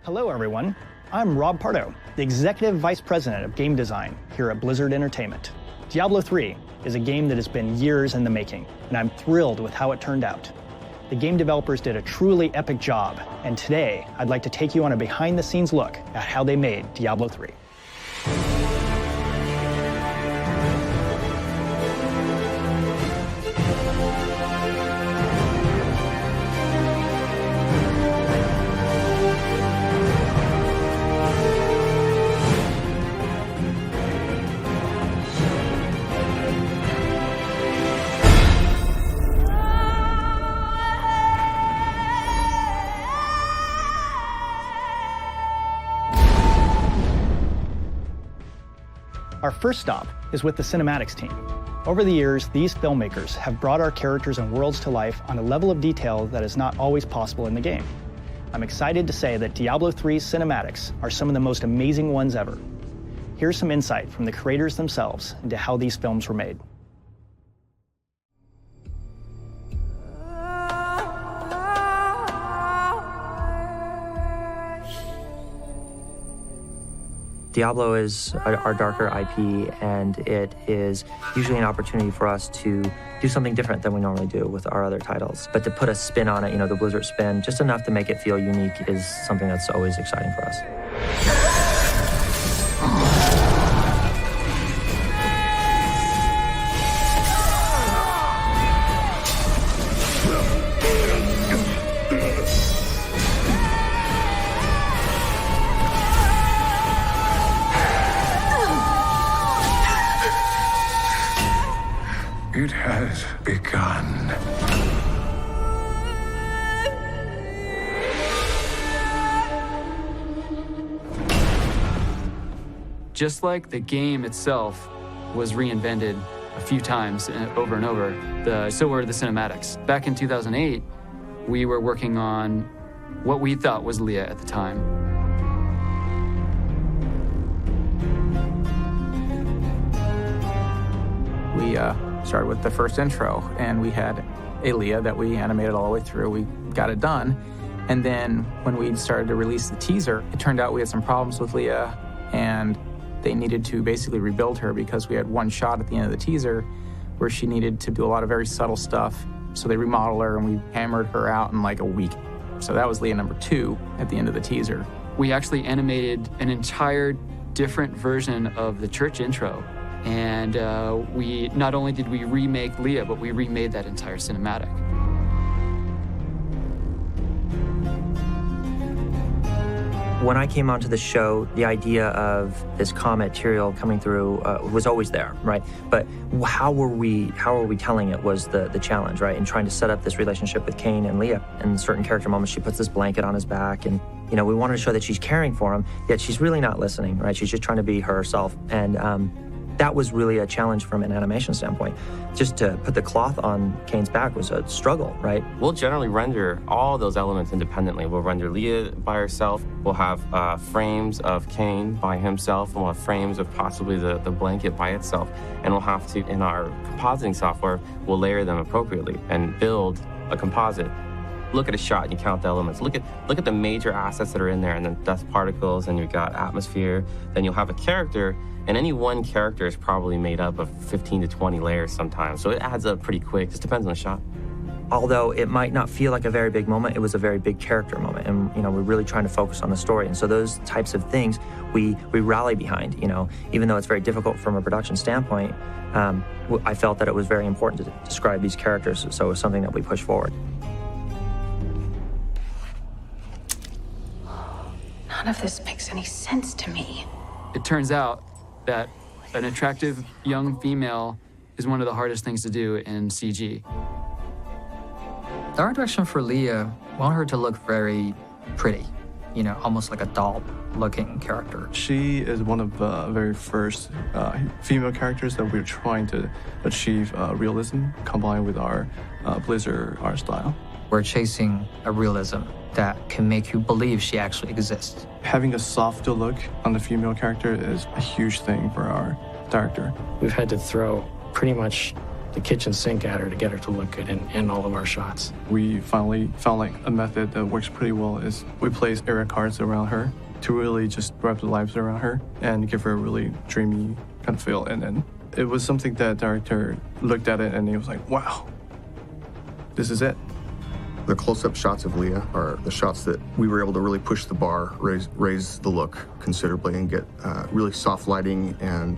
Hello, everyone. I'm Rob Pardo, the Executive Vice President of Game Design here at Blizzard Entertainment. Diablo 3 is a game that has been years in the making, and I'm thrilled with how it turned out. The game developers did a truly epic job, and today I'd like to take you on a behind-the-scenes look at how they made Diablo 3. Our first stop is with the cinematics team. Over the years, these filmmakers have brought our characters and worlds to life on a level of detail that is not always possible in the game. I'm excited to say that Diablo 3's cinematics are some of the most amazing ones ever. Here's some insight from the creators themselves into how these films were made. Diablo is our darker IP, and it is usually an opportunity for us to do something different than we normally do with our other titles. But to put a spin on it, the Blizzard spin, just enough to make it feel unique, is something that's always exciting for us. It has begun. Just like the game itself was reinvented a few times over and over, so were the cinematics. Back in 2008, we were working on what we thought was Leah at the time. We started with the first intro, and we had a Leah that we animated all the way through. We got it done. And then when we started to release the teaser, it turned out we had some problems with Leah, and they needed to basically rebuild her because we had one shot at the end of the teaser where she needed to do a lot of very subtle stuff. So they remodeled her, and we hammered her out in like a week. So that was Leah number 2 at the end of the teaser. We actually animated an entire different version of the church intro. And we not only did we remake Leah, but we remade that entire cinematic. When I came onto the show, the idea of this comet Tyrael coming through was always there, right? But how were we telling it was the challenge, right? And trying to set up this relationship with Cain and Leah. In certain character moments, she puts this blanket on his back, and we wanted to show that she's caring for him, yet she's really not listening, right? She's just trying to be herself, and that was really a challenge from an animation standpoint. Just to put the cloth on Cain's back was a struggle, right? We'll generally render all those elements independently. We'll render Leah by herself. We'll have frames of Cain by himself. And we'll have frames of possibly the blanket by itself. And we'll have to, in our compositing software, we'll layer them appropriately and build a composite. Look at a shot and you count the elements. Look at the major assets that are in there, and then dust particles, and you've got atmosphere. Then you'll have a character, and any one character is probably made up of 15 to 20 layers sometimes. So it adds up pretty quick. Just depends on the shot. Although it might not feel like a very big moment, it was a very big character moment. And, we're really trying to focus on the story. And so those types of things we rally behind, even though it's very difficult from a production standpoint. I felt that it was very important to describe these characters. So it was something that we pushed forward. None of this makes any sense to me. It turns out that an attractive young female is one of the hardest things to do in CG. The art direction for Leah, we want her to look very pretty, almost like a doll-looking character. She is one of the very first female characters that we're trying to achieve realism combined with our Blizzard art style. We're chasing a realism that can make you believe she actually exists. Having a softer look on the female character is a huge thing for our director. We've had to throw pretty much the kitchen sink at her to get her to look good in all of our shots. We finally found like a method that works pretty well is we place area cards around her to really just wrap the lives around her and give her a really dreamy kind of feel. And then it was something that director looked at it and he was like, wow, this is it. The close-up shots of Leah are the shots that we were able to really push the bar, raise the look considerably, and get really soft lighting and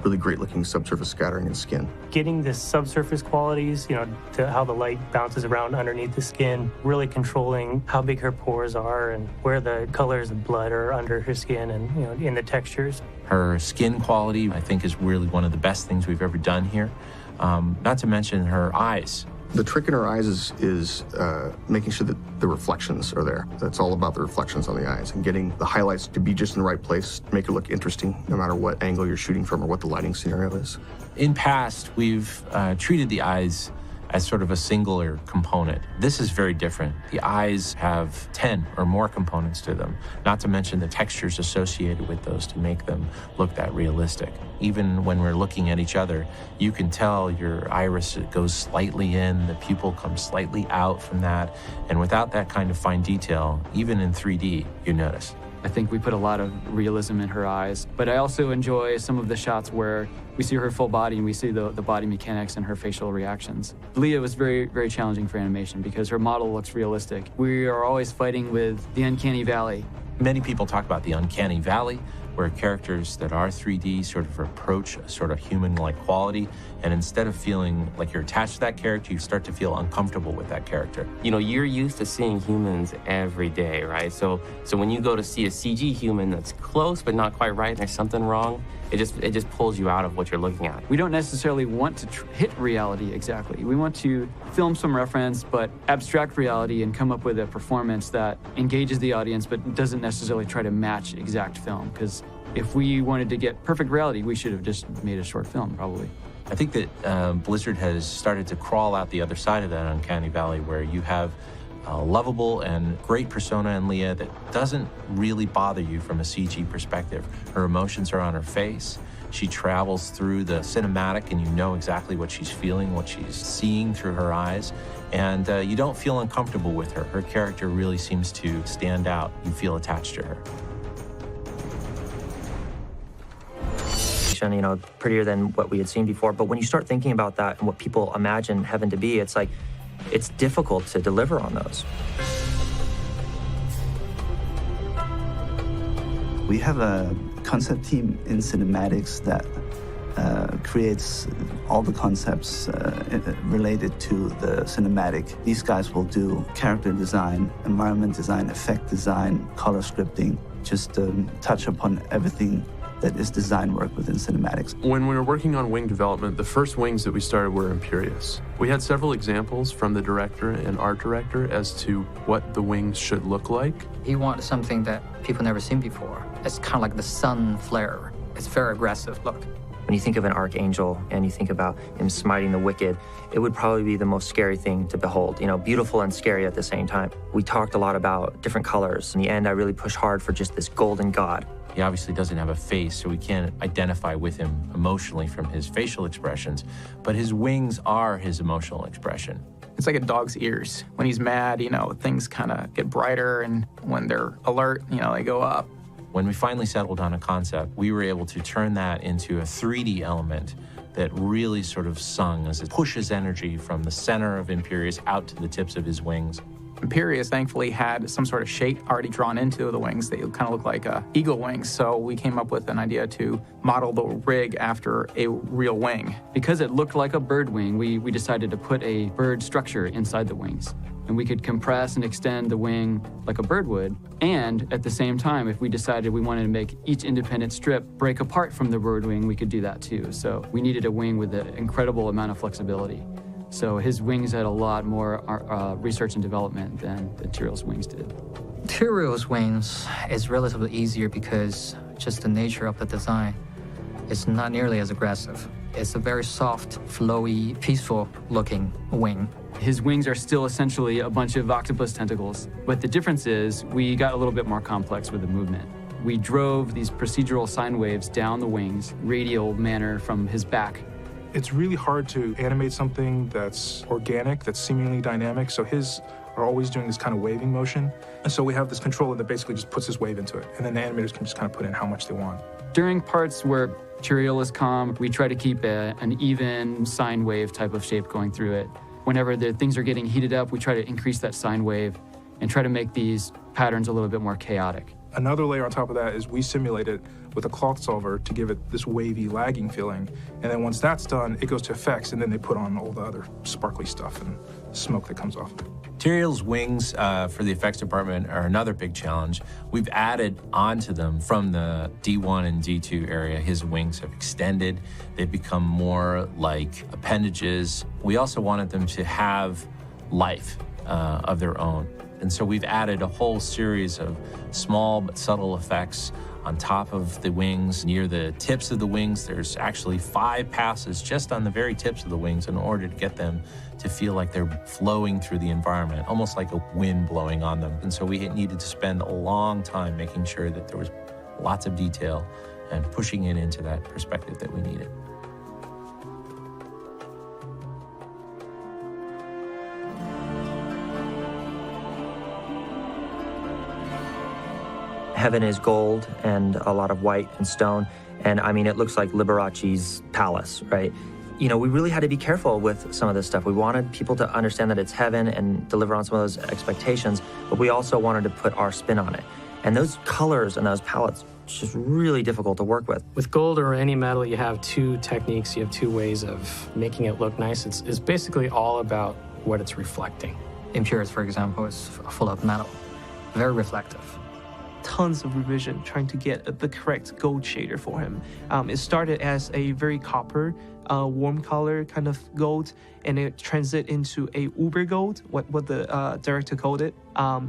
really great-looking subsurface scattering and skin. Getting the subsurface qualities, to how the light bounces around underneath the skin, really controlling how big her pores are and where the colors of blood are under her skin and, in the textures. Her skin quality, I think, is really one of the best things we've ever done here. Not to mention her eyes. The trick in her eyes is making sure that the reflections are there. That's all about the reflections on the eyes and getting the highlights to be just in the right place, make it look interesting no matter what angle you're shooting from or what the lighting scenario is. In past, we've treated the eyes as sort of a singular component. This is very different. The eyes have 10 or more components to them, not to mention the textures associated with those to make them look that realistic. Even when we're looking at each other, you can tell your iris goes slightly in, the pupil comes slightly out from that, and without that kind of fine detail, even in 3D, you notice. I think we put a lot of realism in her eyes, but I also enjoy some of the shots where we see her full body and we see the body mechanics and her facial reactions. Leah was very, very challenging for animation because her model looks realistic. We are always fighting with the uncanny valley. Many people talk about the uncanny valley, where characters that are 3D sort of approach a sort of human-like quality, and instead of feeling like you're attached to that character, you start to feel uncomfortable with that character. You're used to seeing humans every day, right? So when you go to see a CG human that's close but not quite right, and there's something wrong, it just pulls you out of what you're looking at. We don't necessarily want to hit reality exactly. We want to film some reference, but abstract reality and come up with a performance that engages the audience, but doesn't necessarily try to match exact film. Because if we wanted to get perfect reality, we should have just made a short film, probably. I think that Blizzard has started to crawl out the other side of that uncanny valley, where you have a lovable and great persona in Leah that doesn't really bother you from a CG perspective. Her emotions are on her face. She travels through the cinematic and you know exactly what she's feeling, what she's seeing through her eyes. And you don't feel uncomfortable with her. Her character really seems to stand out. You feel attached to her. Prettier than what we had seen before. But when you start thinking about that and what people imagine heaven to be, it's like, it's difficult to deliver on those. We have a concept team in cinematics that creates all the concepts related to the cinematic. These guys will do character design, environment design, effect design, color scripting, just touch upon everything that is design work within cinematics. When we were working on wing development, the first wings that we started were Imperious. We had several examples from the director and art director as to what the wings should look like. He wanted something that people never seen before. It's kind of like the sun flare. It's very aggressive look. When you think of an archangel and you think about him smiting the wicked, it would probably be the most scary thing to behold, beautiful and scary at the same time. We talked a lot about different colors. In the end, I really pushed hard for just this golden god. He obviously doesn't have a face, so we can't identify with him emotionally from his facial expressions, but his wings are his emotional expression. It's like a dog's ears. When he's mad, things kind of get brighter, and when they're alert, they go up. When we finally settled on a concept, we were able to turn that into a 3D element that really sort of sung as it pushes energy from the center of Imperious out to the tips of his wings. Imperious thankfully had some sort of shape already drawn into the wings. They kind of look like eagle wings, so we came up with an idea to model the rig after a real wing. Because it looked like a bird wing, we decided to put a bird structure inside the wings. And we could compress and extend the wing like a bird would. And at the same time, if we decided we wanted to make each independent strip break apart from the bird wing, we could do that too. So we needed a wing with an incredible amount of flexibility. So his wings had a lot more research and development than Tyrell's wings did. Tyrell's wings is relatively easier because just the nature of the design is not nearly as aggressive. It's a very soft, flowy, peaceful-looking wing. His wings are still essentially a bunch of octopus tentacles, but the difference is we got a little bit more complex with the movement. We drove these procedural sine waves down the wings, radial manner from his back. It's really hard to animate something that's organic, that's seemingly dynamic. So his are always doing this kind of waving motion. And so we have this controller that basically just puts this wave into it. And then the animators can just kind of put in how much they want. During parts where Tyrael is calm, we try to keep an even sine wave type of shape going through it. Whenever the things are getting heated up, we try to increase that sine wave and try to make these patterns a little bit more chaotic. Another layer on top of that is we simulate it with a cloth solver to give it this wavy, lagging feeling. And then once that's done, it goes to effects, and then they put on all the other sparkly stuff and smoke that comes off of it. Tyrael's wings for the effects department are another big challenge. We've added onto them from the D1 and D2 area. His wings have extended. They've become more like appendages. We also wanted them to have life of their own. And so we've added a whole series of small but subtle effects on top of the wings. Near the tips of the wings, there's actually 5 passes just on the very tips of the wings in order to get them to feel like they're flowing through the environment, almost like a wind blowing on them. And so we needed to spend a long time making sure that there was lots of detail and pushing it into that perspective that we needed. Heaven is gold and a lot of white and stone. And I mean, it looks like Liberace's palace, right? You know, we really had to be careful with some of this stuff. We wanted people to understand that it's heaven and deliver on some of those expectations, but we also wanted to put our spin on it. And those colors and those palettes, it's just really difficult to work with. With gold or any metal, you have 2 techniques, you have 2 ways of making it look nice. It's basically all about what it's reflecting. Imperius, for example, is full of metal, very reflective. Tons of revision trying to get the correct gold shader for him. It started as a very copper, warm color kind of gold, and it transited into a uber gold, what the director called it.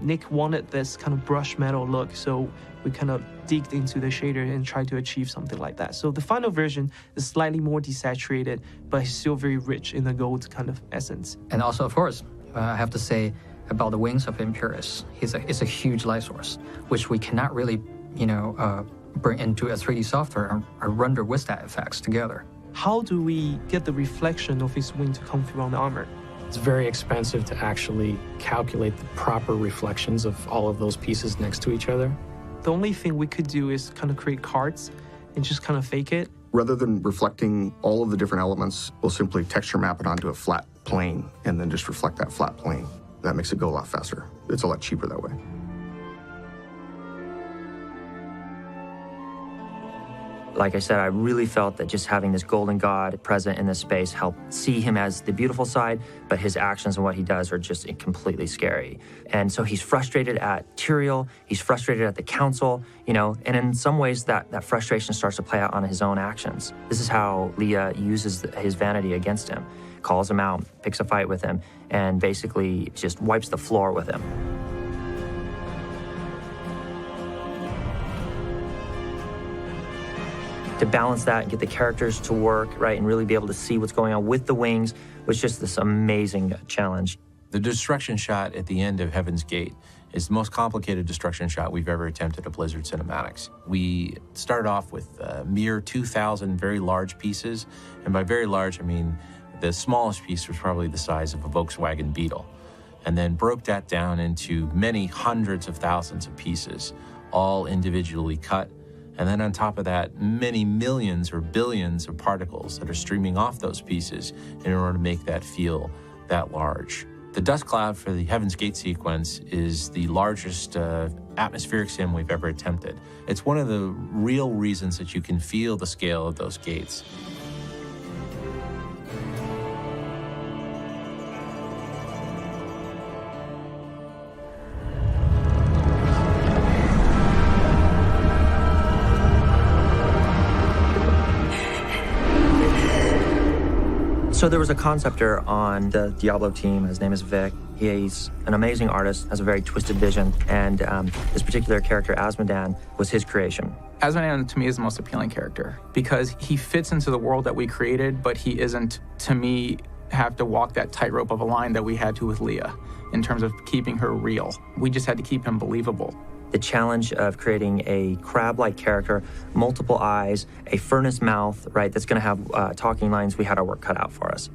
Nick wanted this kind of brush metal look, so we kind of digged into the shader and tried to achieve something like that. So the final version is slightly more desaturated, but it's still very rich in the gold kind of essence. And also, of course, I have to say, about the wings of Imperius. It's a huge light source, which we cannot really, bring into a 3D software or render with that effects together. How do we get the reflection of his wing to come through on the armor? It's very expensive to actually calculate the proper reflections of all of those pieces next to each other. The only thing we could do is kind of create cards and just kind of fake it. Rather than reflecting all of the different elements, we'll simply texture map it onto a flat plane and then just reflect that flat plane. That makes it go a lot faster. It's a lot cheaper that way. Like I said, I really felt that just having this golden god present in this space helped see him as the beautiful side, but his actions and what he does are just completely scary. And so he's frustrated at Tyrael, he's frustrated at the council, and in some ways that frustration starts to play out on his own actions. This is how Leah uses his vanity against him, calls him out, picks a fight with him, and basically just wipes the floor with him. To balance that and get the characters to work, right, and really be able to see what's going on with the wings was just this amazing challenge. The destruction shot at the end of Heaven's Gate is the most complicated destruction shot we've ever attempted at Blizzard Cinematics. We started off with a mere 2,000 very large pieces, and by very large, I mean the smallest piece was probably the size of a Volkswagen Beetle, and then broke that down into many hundreds of thousands of pieces, all individually cut. And then on top of that, many millions or billions of particles that are streaming off those pieces in order to make that feel that large. The dust cloud for the Heaven's Gate sequence is the largest atmospheric sim we've ever attempted. It's one of the real reasons that you can feel the scale of those gates. So there was a conceptor on the Diablo team. His name is Vic. He's an amazing artist, has a very twisted vision, and this particular character, Asmodan, was his creation. Asmodan, to me, is the most appealing character because he fits into the world that we created, but he isn't, to me, have to walk that tightrope of a line that we had to with Leah in terms of keeping her real. We just had to keep him believable. The challenge of creating a crab-like character, multiple eyes, a furnace mouth, right, that's going to have talking lines, we had our work cut out for us.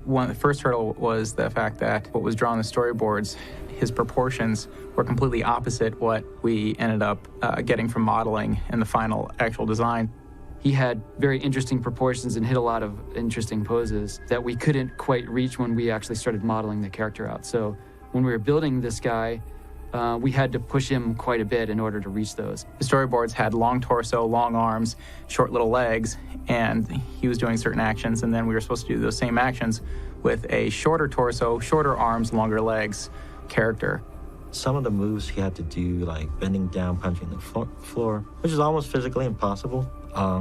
The first hurdle was the fact that what was drawn on the storyboards, his proportions were completely opposite what we ended up getting from modeling in the final actual design. He had very interesting proportions and hit a lot of interesting poses that we couldn't quite reach when we actually started modeling the character out. So when we were building this guy, we had to push him quite a bit in order to reach those. The storyboards had long torso, long arms, short little legs, and he was doing certain actions, and then we were supposed to do those same actions with a shorter torso, shorter arms, longer legs character. Some of the moves he had to do, like bending down, punching the floor, which is almost physically impossible.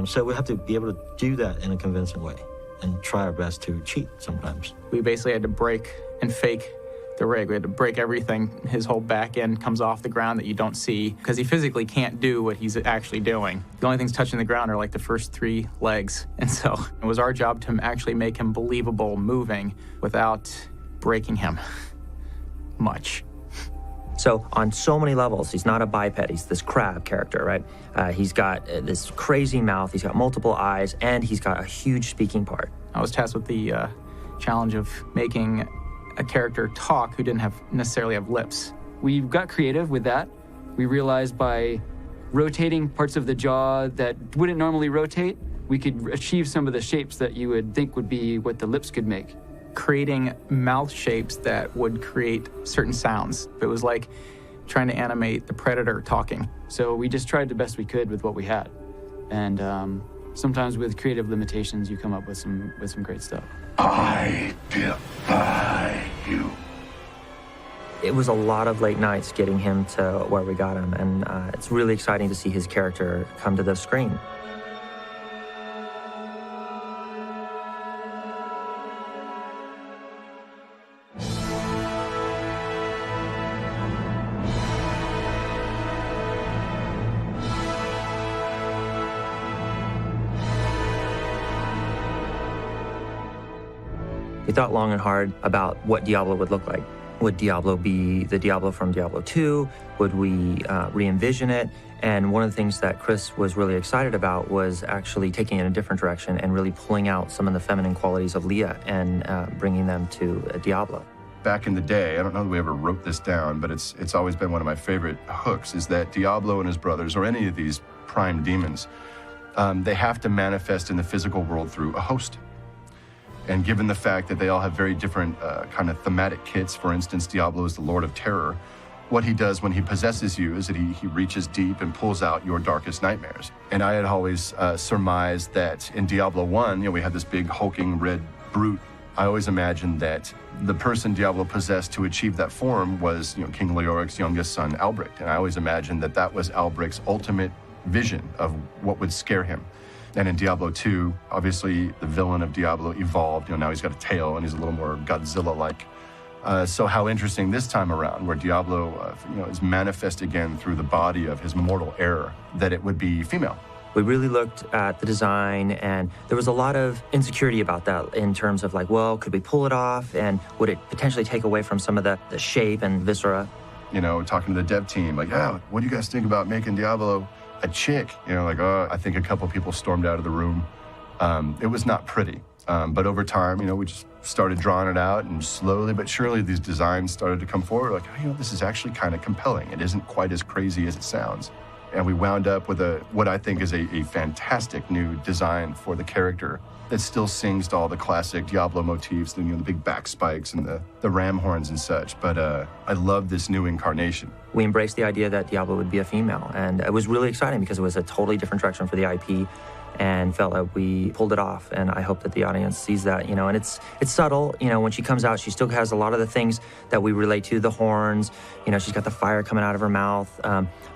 So we have to be able to do that in a convincing way and try our best to cheat sometimes. We basically had to break and fake the rig. We had to break everything. His whole back end comes off the ground that you don't see because he physically can't do what he's actually doing. The only things touching the ground are like the first 3 legs. And so it was our job to actually make him believable moving without breaking him much. So on so many levels, he's not a biped, he's this crab character, right? He's got this crazy mouth, he's got multiple eyes, and he's got a huge speaking part. I was tasked with the challenge of making a character talk who didn't necessarily have lips. We got creative with that. We realized by rotating parts of the jaw that wouldn't normally rotate, we could achieve some of the shapes that you would think would be what the lips could make. Creating mouth shapes that would create certain sounds. It was like trying to animate the predator talking. So we just tried the best we could with what we had. And sometimes with creative limitations, you come up with some great stuff. I defy you. It was a lot of late nights getting him to where we got him, and it's really exciting to see his character come to the screen. We thought long and hard about what Diablo would look like. Would Diablo be the Diablo from Diablo 2? Would we re-envision it? And one of the things that Chris was really excited about was actually taking it in a different direction and really pulling out some of the feminine qualities of Leah and bringing them to Diablo. Back in the day, I don't know that we ever wrote this down, but it's always been one of my favorite hooks, is that Diablo and his brothers, or any of these prime demons, they have to manifest in the physical world through a host. And given the fact that they all have very different kind of thematic kits, for instance, Diablo is the Lord of Terror, what he does when he possesses you is that he reaches deep and pulls out your darkest nightmares. And I had always surmised that in Diablo 1, we had this big hulking red brute. I always imagined that the person Diablo possessed to achieve that form was King Leoric's youngest son, Albrecht. And I always imagined that that was Albrecht's ultimate vision of what would scare him. And in Diablo 2, obviously the villain of Diablo evolved. Now he's got a tail and he's a little more Godzilla-like. So how interesting this time around, where Diablo is manifest again through the body of his mortal heir, that it would be female. We really looked at the design, and there was a lot of insecurity about that in terms of like, well, could we pull it off? And would it potentially take away from some of the shape and viscera? Talking to the dev team, like, yeah, what do you guys think about making Diablo a chick? I think a couple people stormed out of the room. It was not pretty. But over time, we just started drawing it out, and slowly but surely these designs started to come forward. Like, this is actually kind of compelling. It isn't quite as crazy as it sounds. And we wound up with what I think is a fantastic new design for the character that still sings to all the classic Diablo motifs, the big back spikes and the ram horns and such. But I love this new incarnation. We embraced the idea that Diablo would be a female, and it was really exciting because it was a totally different direction for the IP, and felt like we pulled it off. And I hope that the audience sees that, and it's subtle. When she comes out, she still has a lot of the things that we relate to, the horns, she's got the fire coming out of her mouth.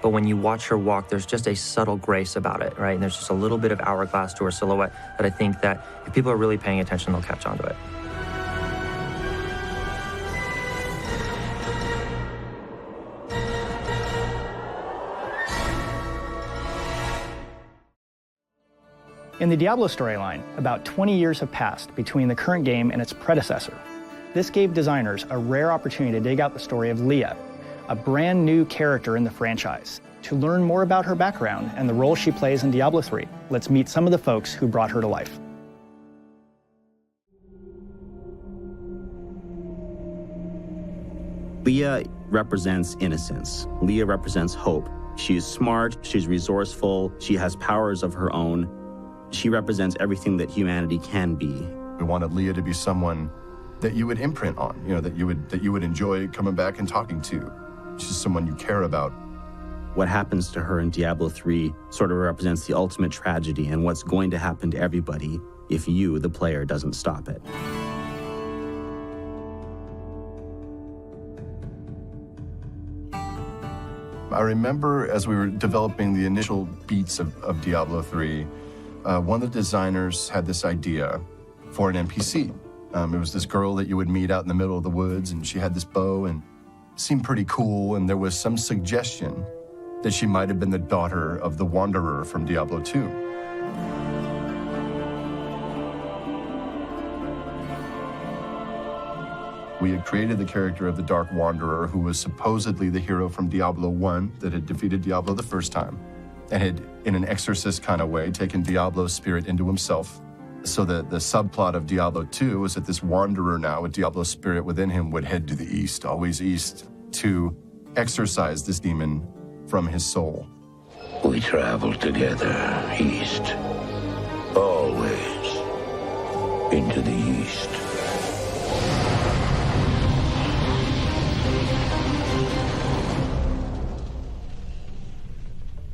But when you watch her walk, there's just a subtle grace about it, right? And there's just a little bit of hourglass to her silhouette that I think that if people are really paying attention, they'll catch on to it. In the Diablo storyline, about 20 years have passed between the current game and its predecessor. This gave designers a rare opportunity to dig out the story of Leah, a brand new character in the franchise. To learn more about her background and the role she plays in Diablo 3, let's meet some of the folks who brought her to life. Leah represents innocence. Leah represents hope. She is smart, she's resourceful, she has powers of her own. She represents everything that humanity can be. We wanted Leah to be someone that you would imprint on, that you would enjoy coming back and talking to. She's someone you care about. What happens to her in Diablo 3 sort of represents the ultimate tragedy and what's going to happen to everybody if you, the player, doesn't stop it. I remember as we were developing the initial beats of Diablo 3, one of the designers had this idea for an NPC. It was this girl that you would meet out in the middle of the woods, and she had this bow and seemed pretty cool, and there was some suggestion that she might have been the daughter of the Wanderer from Diablo 2. We had created the character of the Dark Wanderer, who was supposedly the hero from Diablo 1 that had defeated Diablo the first time, and had, in an exorcist kind of way, taken Diablo's spirit into himself. So the subplot of Diablo 2 was that this Wanderer now, with Diablo's spirit within him, would head to the east, always east, to exorcise this demon from his soul. We travel together east, always into the east.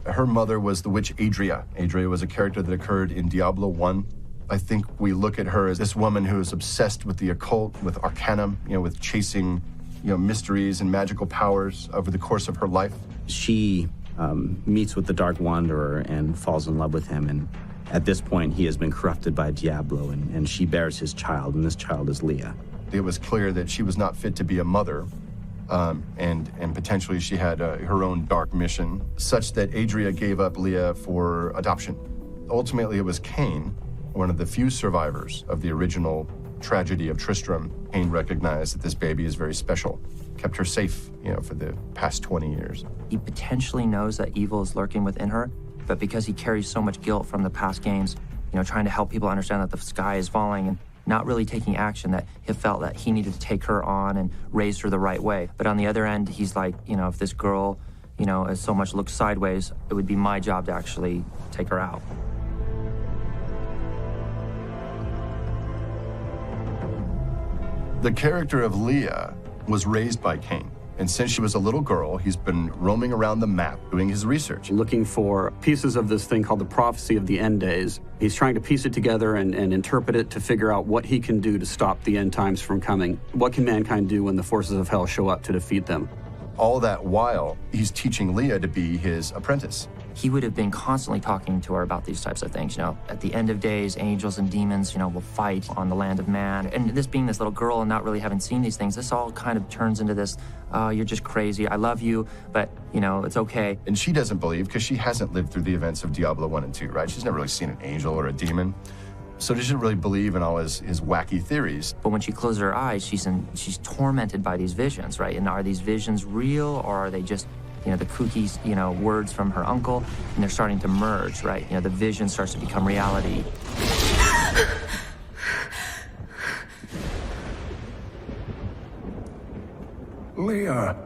Her mother was the witch Adria. Adria was a character that occurred in Diablo 1. I think we look at her as this woman who is obsessed with the occult, with arcana, with chasing, mysteries and magical powers over the course of her life. She meets with the Dark Wanderer and falls in love with him, and at this point he has been corrupted by Diablo, and she bears his child, and this child is Leah. It was clear that she was not fit to be a mother, and potentially she had her own dark mission, such that Adria gave up Leah for adoption. Ultimately, it was Cain, one of the few survivors of the original tragedy of Tristram. Cain recognized that this baby is very special, kept her safe, for the past 20 years. He potentially knows that evil is lurking within her, but because he carries so much guilt from the past games, trying to help people understand that the sky is falling and not really taking action, that he felt that he needed to take her on and raise her the right way. But on the other end, he's like, if this girl, as so much looks sideways, it would be my job to actually take her out. The character of Leah was raised by Cain. And since she was a little girl, he's been roaming around the map doing his research. Looking for pieces of this thing called the prophecy of the end days. He's trying to piece it together and interpret it to figure out what he can do to stop the end times from coming. What can mankind do when the forces of hell show up to defeat them? All that while, he's teaching Leah to be his apprentice. He would have been constantly talking to her about these types of things, At the end of days, angels and demons, will fight on the land of man. And this being this little girl and not really having seen these things, this all kind of turns into this, you're just crazy, I love you, but, it's okay. And she doesn't believe, because she hasn't lived through the events of Diablo 1 and 2, right? She's never really seen an angel or a demon. So she doesn't really believe in all his wacky theories. But when she closes her eyes, she's tormented by these visions, right? And are these visions real, or are they just the kooky, words from her uncle, and they're starting to merge, right? The vision starts to become reality. Leah,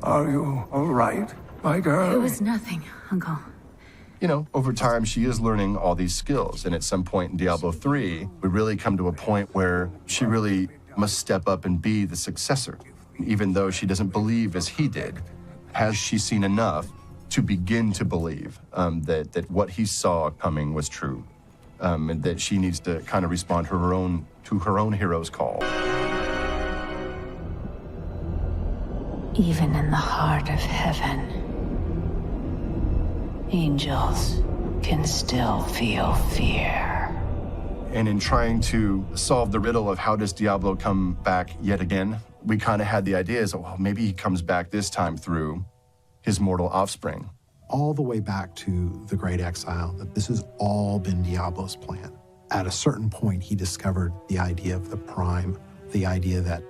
are you all right, my girl? It was nothing, Uncle. Over time, she is learning all these skills. And at some point in Diablo 3, we really come to a point where she really must step up and be the successor, even though she doesn't believe as he did. Has she seen enough to begin to believe that what he saw coming was true, and that she needs to kind of respond to her own hero's call? Even in the heart of heaven, angels can still feel fear. And in trying to solve the riddle of how does Diablo come back yet again, we kind of had the ideas of, well, maybe he comes back this time through his mortal offspring. All the way back to the Great Exile, that this has all been Diablo's plan. At a certain point, he discovered the idea of the Prime, the idea that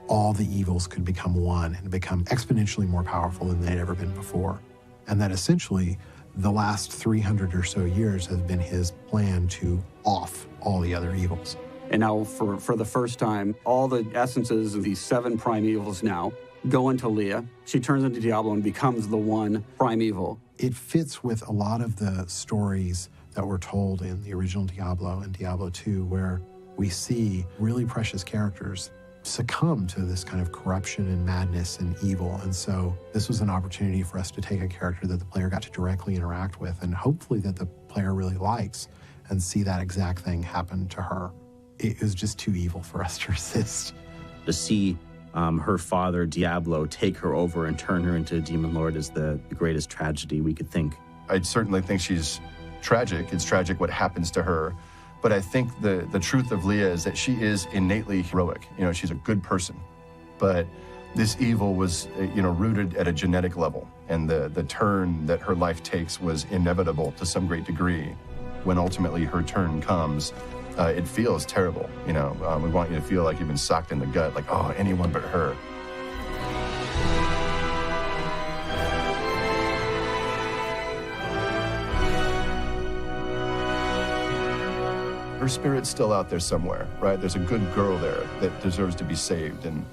all the evils could become one and become exponentially more powerful than they'd ever been before. And that essentially, the last 300 or so years has been his plan to off all the other evils. And now, for the first time, all the essences of these 7 primevals now go into Leah. She turns into Diablo and becomes the one primeval. It fits with a lot of the stories that were told in the original Diablo and Diablo 2, where we see really precious characters succumb to this kind of corruption and madness and evil. And so this was an opportunity for us to take a character that the player got to directly interact with, and hopefully that the player really likes, and see that exact thing happen to her. It was just too evil for us to resist. To see her father, Diablo, take her over and turn her into a demon lord is the greatest tragedy we could think. I certainly think she's tragic. It's tragic what happens to her. But I think the truth of Leah is that she is innately heroic. You know, she's a good person. But this evil was, rooted at a genetic level. And the turn that her life takes was inevitable to some great degree. When ultimately her turn comes, it feels terrible. We want you to feel like you've been socked in the gut, like, oh, anyone but her. Her spirit's still out there somewhere, right? There's a good girl there that deserves to be saved and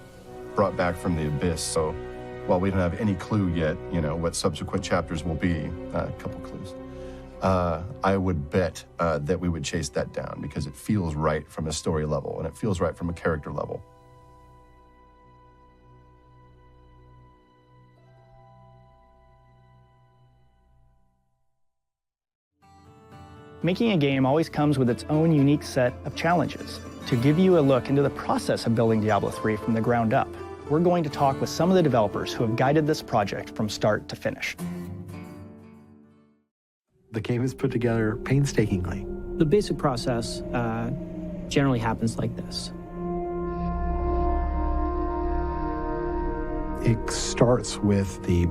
brought back from the abyss. So while we don't have any clue yet, what subsequent chapters will be, a couple clues, I would bet that we would chase that down because it feels right from a story level and it feels right from a character level. Making a game always comes with its own unique set of challenges. To give you a look into the process of building Diablo 3 from the ground up, we're going to talk with some of the developers who have guided this project from start to finish. The game is put together painstakingly. The basic process generally happens like this. It starts with the,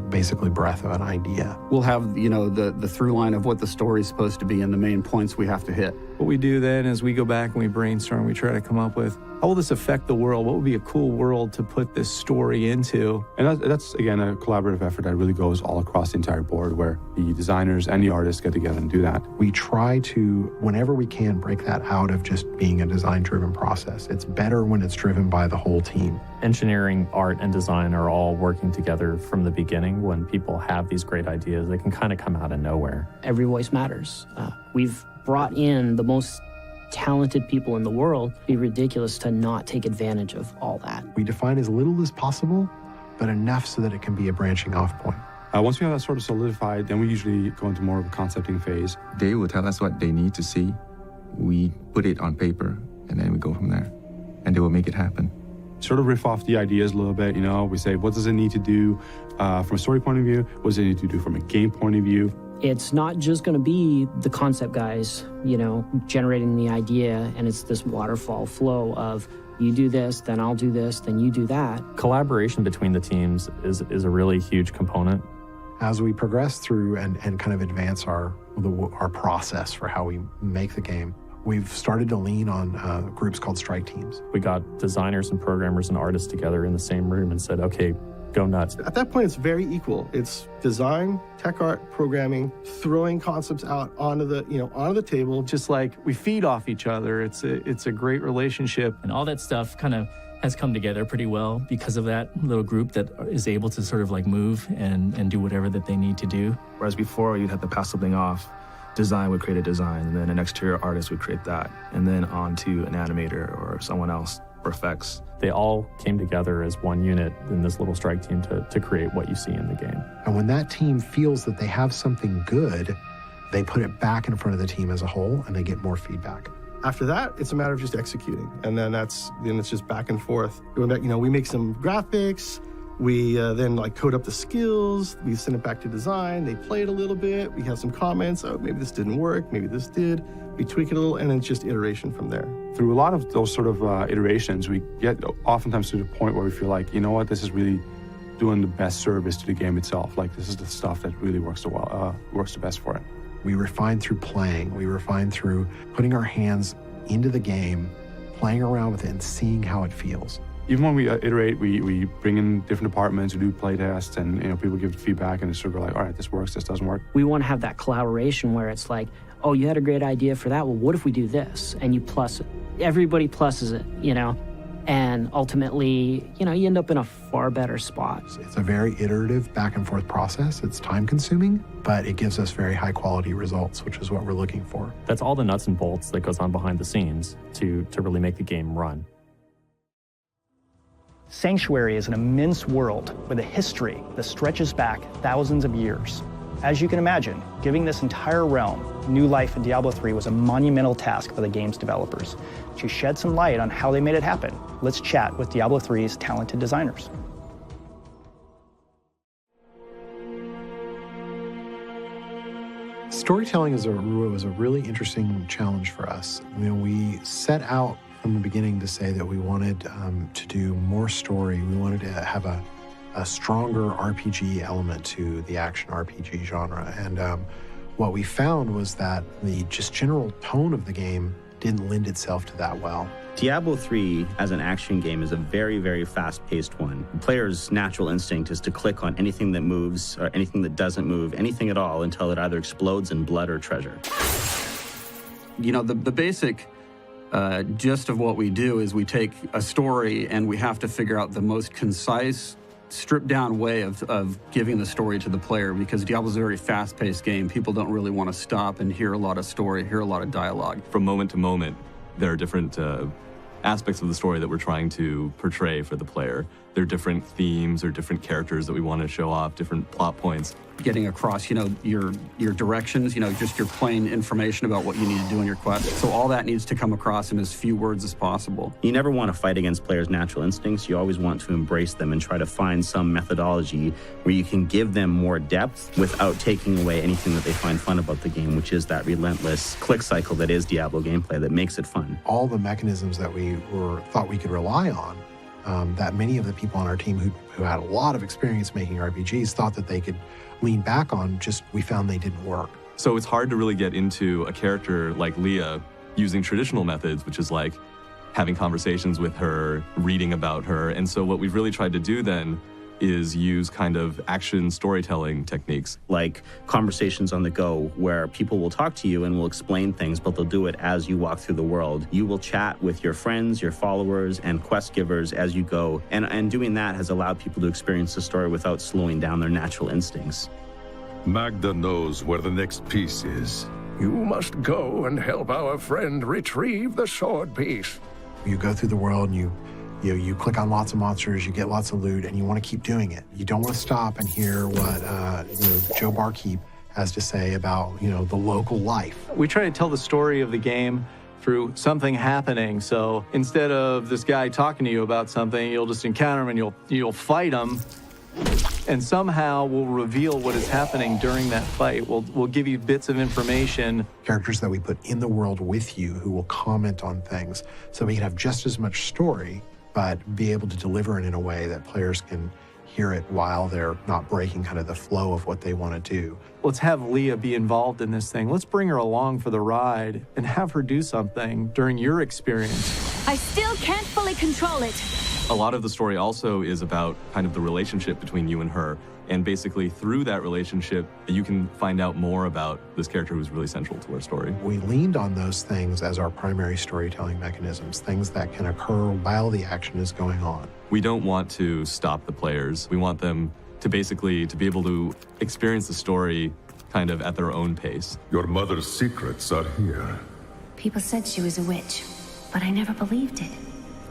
basically breath of an idea. We'll have, the through line of what the story's supposed to be and the main points we have to hit. What we do then is we go back and we brainstorm, we try to come up with, how will this affect the world? What would be a cool world to put this story into? And that's again, a collaborative effort that really goes all across the entire board, where the designers and the artists get together and do that. We try to, whenever we can, break that out of just being a design-driven process. It's better when it's driven by the whole team. Engineering, art, and design are all working together from the beginning. When people have these great ideas, they can kind of come out of nowhere. Every voice matters. We've brought in the most talented people in the world. It'd be ridiculous to not take advantage of all that. We define as little as possible, but enough so that it can be a branching off point. Once we have that sort of solidified, then we usually go into more of a concepting phase. They will tell us what they need to see. We put it on paper, and then we go from there. And they will make it happen. Sort of riff off the ideas a little bit, we say, what does it need to do from a story point of view? What does it need to do from a game point of view? It's not just going to be the concept guys, generating the idea, and it's this waterfall flow of you do this, then I'll do this, then you do that. Collaboration between the teams is a really huge component. As we progress through and kind of advance our process for how we make the game, we've started to lean on groups called strike teams. We got designers and programmers and artists together in the same room and said, okay, go nuts. At that point, it's very equal. It's design, tech art, programming, throwing concepts out onto the table. Just like we feed off each other. It's a great relationship. And all that stuff kind of has come together pretty well because of that little group that is able to sort of like move and do whatever that they need to do. Whereas before, you'd have to pass something off. Design would create a design, and then an exterior artist would create that, and then on to an animator or someone else for effects. They all came together as one unit in this little strike team to create what you see in the game. And when that team feels that they have something good, they put it back in front of the team as a whole, and they get more feedback. After that, it's a matter of just executing, and then it's just back and forth. Going back, we make some graphics. We then code up the skills, we send it back to design, they play it a little bit, we have some comments, oh, maybe this didn't work, maybe this did, we tweak it a little, and then it's just iteration from there. Through a lot of those sort of iterations, we get oftentimes to the point where we feel like, this is really doing the best service to the game itself. Like, this is the stuff that really works the best for it. We refine through playing, we refine through putting our hands into the game, playing around with it and seeing how it feels. Even when we iterate, we bring in different departments, we do play tests, and people give feedback, and it's sort of like, all right, this works, this doesn't work. We want to have that collaboration where it's like, oh, you had a great idea for that. Well, what if we do this? And you plus it. Everybody pluses it, and ultimately, you end up in a far better spot. It's a very iterative back and forth process. It's time consuming, but it gives us very high quality results, which is what we're looking for. That's all the nuts and bolts that goes on behind the scenes to really make the game run. Sanctuary is an immense world with a history that stretches back thousands of years. As you can imagine, giving this entire realm new life in Diablo 3 was a monumental task for the game's developers. To shed some light on how they made it happen, let's chat with Diablo 3's talented designers. Storytelling was a really interesting challenge for us. We set out from the beginning to say that we wanted to do more story. We wanted to have a stronger RPG element to the action RPG genre. And what we found was that the just general tone of the game didn't lend itself to that well. Diablo 3 as an action game is a very, very fast-paced one. The player's natural instinct is to click on anything that moves or anything that doesn't move, anything at all, until it either explodes in blood or treasure. The basic gist of what we do is we take a story and we have to figure out the most concise, stripped-down way of giving the story to the player, because Diablo's a very fast-paced game. People don't really want to stop and hear a lot of story, hear a lot of dialogue. From moment to moment, there are different aspects of the story that we're trying to portray for the player. There are different themes or different characters that we want to show off, different plot points. Getting across, your directions, just your plain information about what you need to do in your quest. So all that needs to come across in as few words as possible. You never want to fight against players' natural instincts. You always want to embrace them and try to find some methodology where you can give them more depth without taking away anything that they find fun about the game, which is that relentless click cycle that is Diablo gameplay that makes it fun. All the mechanisms that we thought we could rely on, that many of the people on our team who had a lot of experience making RPGs thought that they could lean back on, we found they didn't work. So it's hard to really get into a character like Leah using traditional methods, which is like having conversations with her, reading about her. And so what we've really tried to do then is use kind of action storytelling techniques. Like conversations on the go, where people will talk to you and will explain things, but they'll do it as you walk through the world. You will chat with your friends, your followers, and quest givers as you go. And doing that has allowed people to experience the story without slowing down their natural instincts. Magda knows where the next piece is. You must go and help our friend retrieve the sword piece. You go through the world and you click on lots of monsters, you get lots of loot, and you want to keep doing it. You don't want to stop and hear what Joe Barkeep has to say about the local life. We try to tell the story of the game through something happening. So instead of this guy talking to you about something, you'll just encounter him and you'll fight him, and somehow we'll reveal what is happening during that fight. We'll give you bits of information. Characters that we put in the world with you who will comment on things, so we can have just as much story, but be able to deliver it in a way that players can hear it while they're not breaking kind of the flow of what they want to do. Let's have Leah be involved in this thing. Let's bring her along for the ride and have her do something during your experience. I still can't fully control it. A lot of the story also is about kind of the relationship between you and her. And basically through that relationship, you can find out more about this character who's really central to our story. We leaned on those things as our primary storytelling mechanisms, things that can occur while the action is going on. We don't want to stop the players. We want them to basically to be able to experience the story kind of at their own pace. Your mother's secrets are here. People said she was a witch, but I never believed it.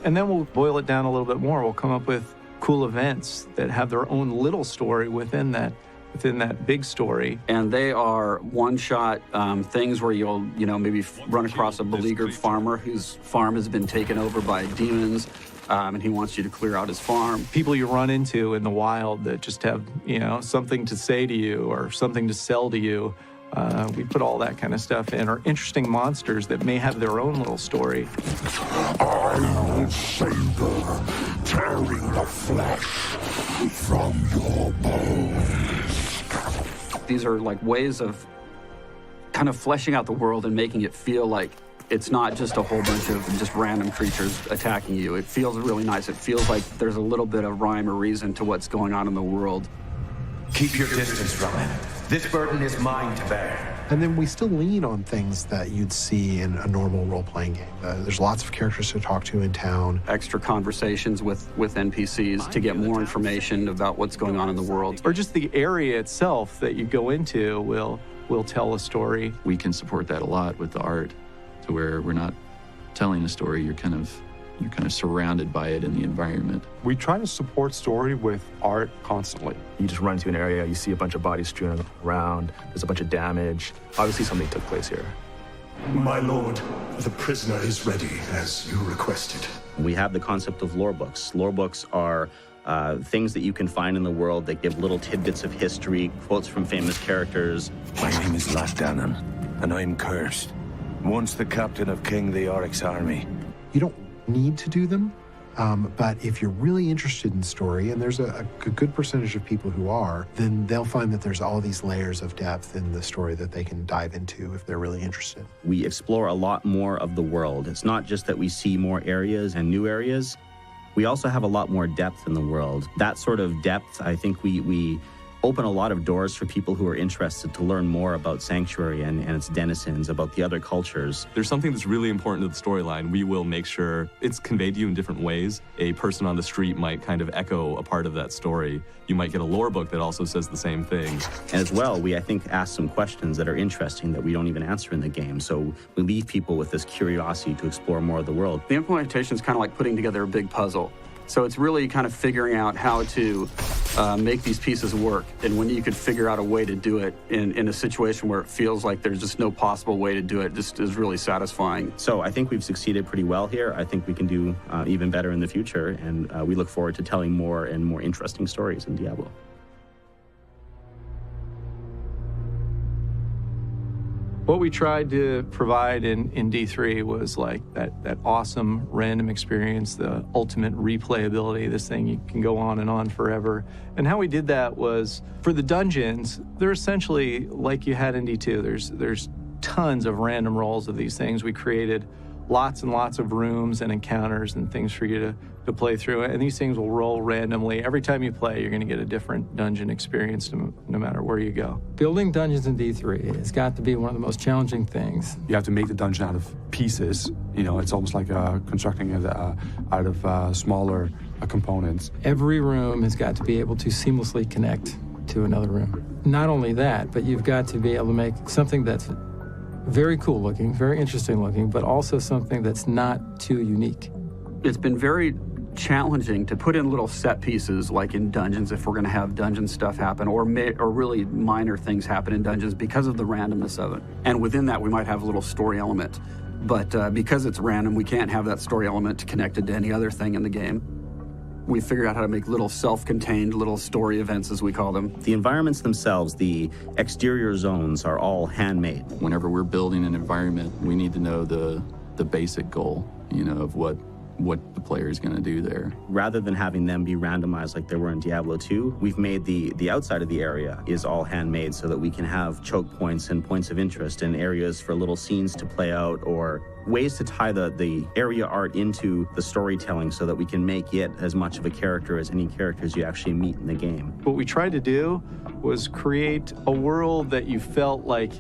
And then we'll boil it down a little bit more. We'll come up with cool events that have their own little story within that big story. And they are one-shot things where you'll maybe run across a beleaguered farmer whose farm has been taken over by demons, and he wants you to clear out his farm. People you run into in the wild that just have something to say to you or something to sell to you. We put all that kind of stuff in, or interesting monsters that may have their own little story. I will savor tearing the flesh from your bones. These are like ways of kind of fleshing out the world and making it feel like It's not just a whole bunch of just random creatures attacking you. It feels really nice. It feels like there's a little bit of rhyme or reason to what's going on in the world. Keep your distance from him. This burden is mine to bear. And then we still lean on things that you'd see in a normal role-playing game. There's lots of characters to talk to in town. Extra conversations with NPCs to get more information about what's going on in the world. Or just the area itself that you go into will tell a story. We can support that a lot with the art, to where we're not telling a story, you're kind of surrounded by it in the environment. We try to support story with art constantly. You just run into an area, you see a bunch of bodies strewn around, there's a bunch of damage. Obviously something took place here. My lord, the prisoner is ready, as you requested. We have the concept of lore books. Lore books are things that you can find in the world that give little tidbits of history, quotes from famous characters. My name is Latdanan, and I'm cursed. Once the captain of King the Oryx army. You don't need to do them, but if you're really interested in story, and there's a good percentage of people who are, then they'll find that there's all these layers of depth in the story that they can dive into if they're really interested. We explore a lot more of the world. It's not just that we see more areas and new areas. We also have a lot more depth in the world. That sort of depth, I think we open a lot of doors for people who are interested to learn more about Sanctuary and its denizens, about the other cultures. There's something that's really important to the storyline. We will make sure it's conveyed to you in different ways. A person on the street might kind of echo a part of that story. You might get a lore book that also says the same thing. And as well, we, I think, ask some questions that are interesting that we don't even answer in the game. So we leave people with this curiosity to explore more of the world. The implementation is kind of like putting together a big puzzle. So it's really kind of figuring out how to make these pieces work. And when you could figure out a way to do it in a situation where it feels like there's just no possible way to do it, just is really satisfying. So I think we've succeeded pretty well here. I think we can do even better in the future. And we look forward to telling more and more interesting stories in Diablo. What we tried to provide in D3 was like that awesome random experience, the ultimate replayability. This thing, you can go on and on forever. And how we did that was, for the dungeons, they're essentially like you had in D2. There's tons of random rolls of these things. We created lots and lots of rooms and encounters and things for you to play through. And these things will roll randomly. Every time you play, you're going to get a different dungeon experience no matter where you go. Building dungeons in D3 has got to be one of the most challenging things. You have to make the dungeon out of pieces. You know, it's almost like constructing it out of smaller components. Every room has got to be able to seamlessly connect to another room. Not only that, but you've got to be able to make something that's very cool looking, very interesting looking, but also something that's not too unique. It's been very challenging to put in little set pieces like in dungeons if we're going to have dungeon stuff happen, or really minor things happen in dungeons because of the randomness of it. And within that, we might have a little story element. But because it's random, we can't have that story element connected to any other thing in the game. We figured out how to make little self-contained little story events, as we call them. The environments themselves, the exterior zones, are all handmade. Whenever we're building an environment, we need to know the basic goal, you know, of what the player is going to do there. Rather than having them be randomized like they were in Diablo 2, we've made the outside of the area is all handmade so that we can have choke points and points of interest and areas for little scenes to play out, or ways to tie the area art into the storytelling so that we can make it as much of a character as any characters you actually meet in the game. What we tried to do was create a world that you felt like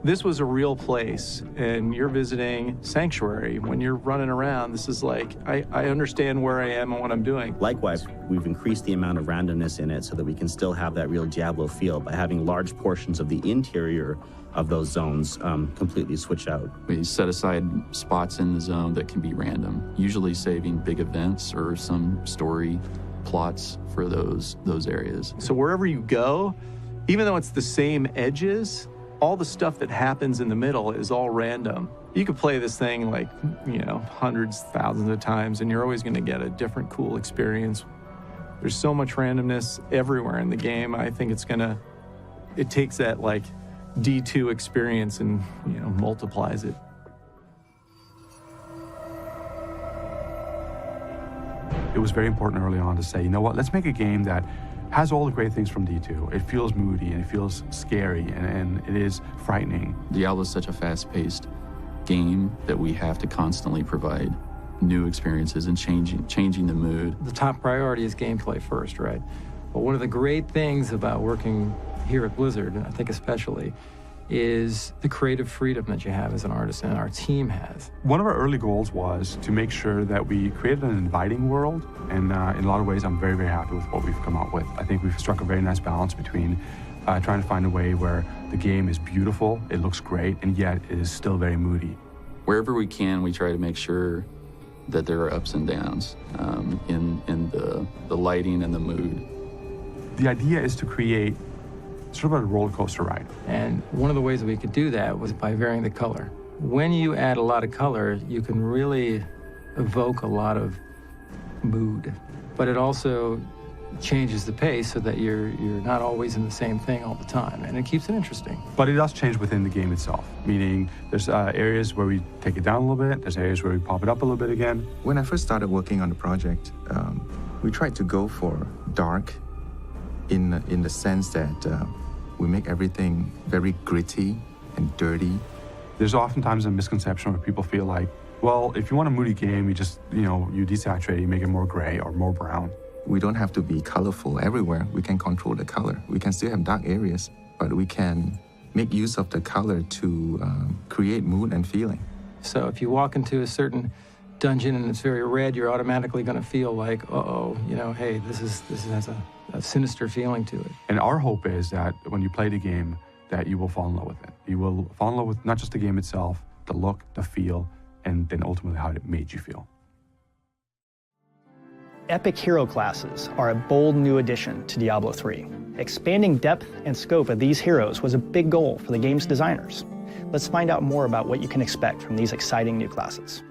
this was a real place, and you're visiting Sanctuary. When you're running around, this is like, I understand where I am and what I'm doing. Likewise, we've increased the amount of randomness in it so that we can still have that real Diablo feel by having large portions of the interior of those zones completely switch out. We set aside spots in the zone that can be random, usually saving big events or some story plots for those areas. So wherever you go, even though it's the same edges, all the stuff that happens in the middle is all random. You could play this thing like, you know, hundreds, thousands of times, and you're always going to get a different cool experience. There's so much randomness everywhere in the game. I think it takes that like D2 experience and, you know, multiplies it. It was very important early on to say, you know what, let's make a game that has all the great things from D2. It feels moody and it feels scary and it is frightening. Diablo is such a fast-paced game that we have to constantly provide new experiences and changing the mood. The top priority is gameplay first, right? But one of the great things about working here at Blizzard, and I think especially, is the creative freedom that you have as an artist and our team has. One of our early goals was to make sure that we created an inviting world, and in a lot of ways, I'm very, very happy with what we've come up with. I think we've struck a very nice balance between trying to find a way where the game is beautiful, it looks great, and yet it is still very moody. Wherever we can, we try to make sure that there are ups and downs in the lighting and the mood. The idea is to create sort of a roller coaster ride. And one of the ways that we could do that was by varying the color. When you add a lot of color, you can really evoke a lot of mood, but it also changes the pace so that you're not always in the same thing all the time, and it keeps it interesting. But it does change within the game itself, meaning there's areas where we take it down a little bit, there's areas where we pop it up a little bit again. When I first started working on the project, we tried to go for dark in the sense that we make everything very gritty and dirty. There's oftentimes a misconception where people feel like, well, if you want a moody game, you just, you desaturate, you make it more gray or more brown. We don't have to be colorful everywhere. We can control the color. We can still have dark areas, but we can make use of the color to create mood and feeling. So if you walk into a certain dungeon and it's very red, you're automatically going to feel like, hey, this has a sinister feeling to it. And our hope is that when you play the game, that you will fall in love with it. You will fall in love with not just the game itself, the look, the feel, and then ultimately how it made you feel. Epic hero classes are a bold new addition to Diablo 3. Expanding depth and scope of these heroes was a big goal for the game's designers. Let's find out more about what you can expect from these exciting new classes.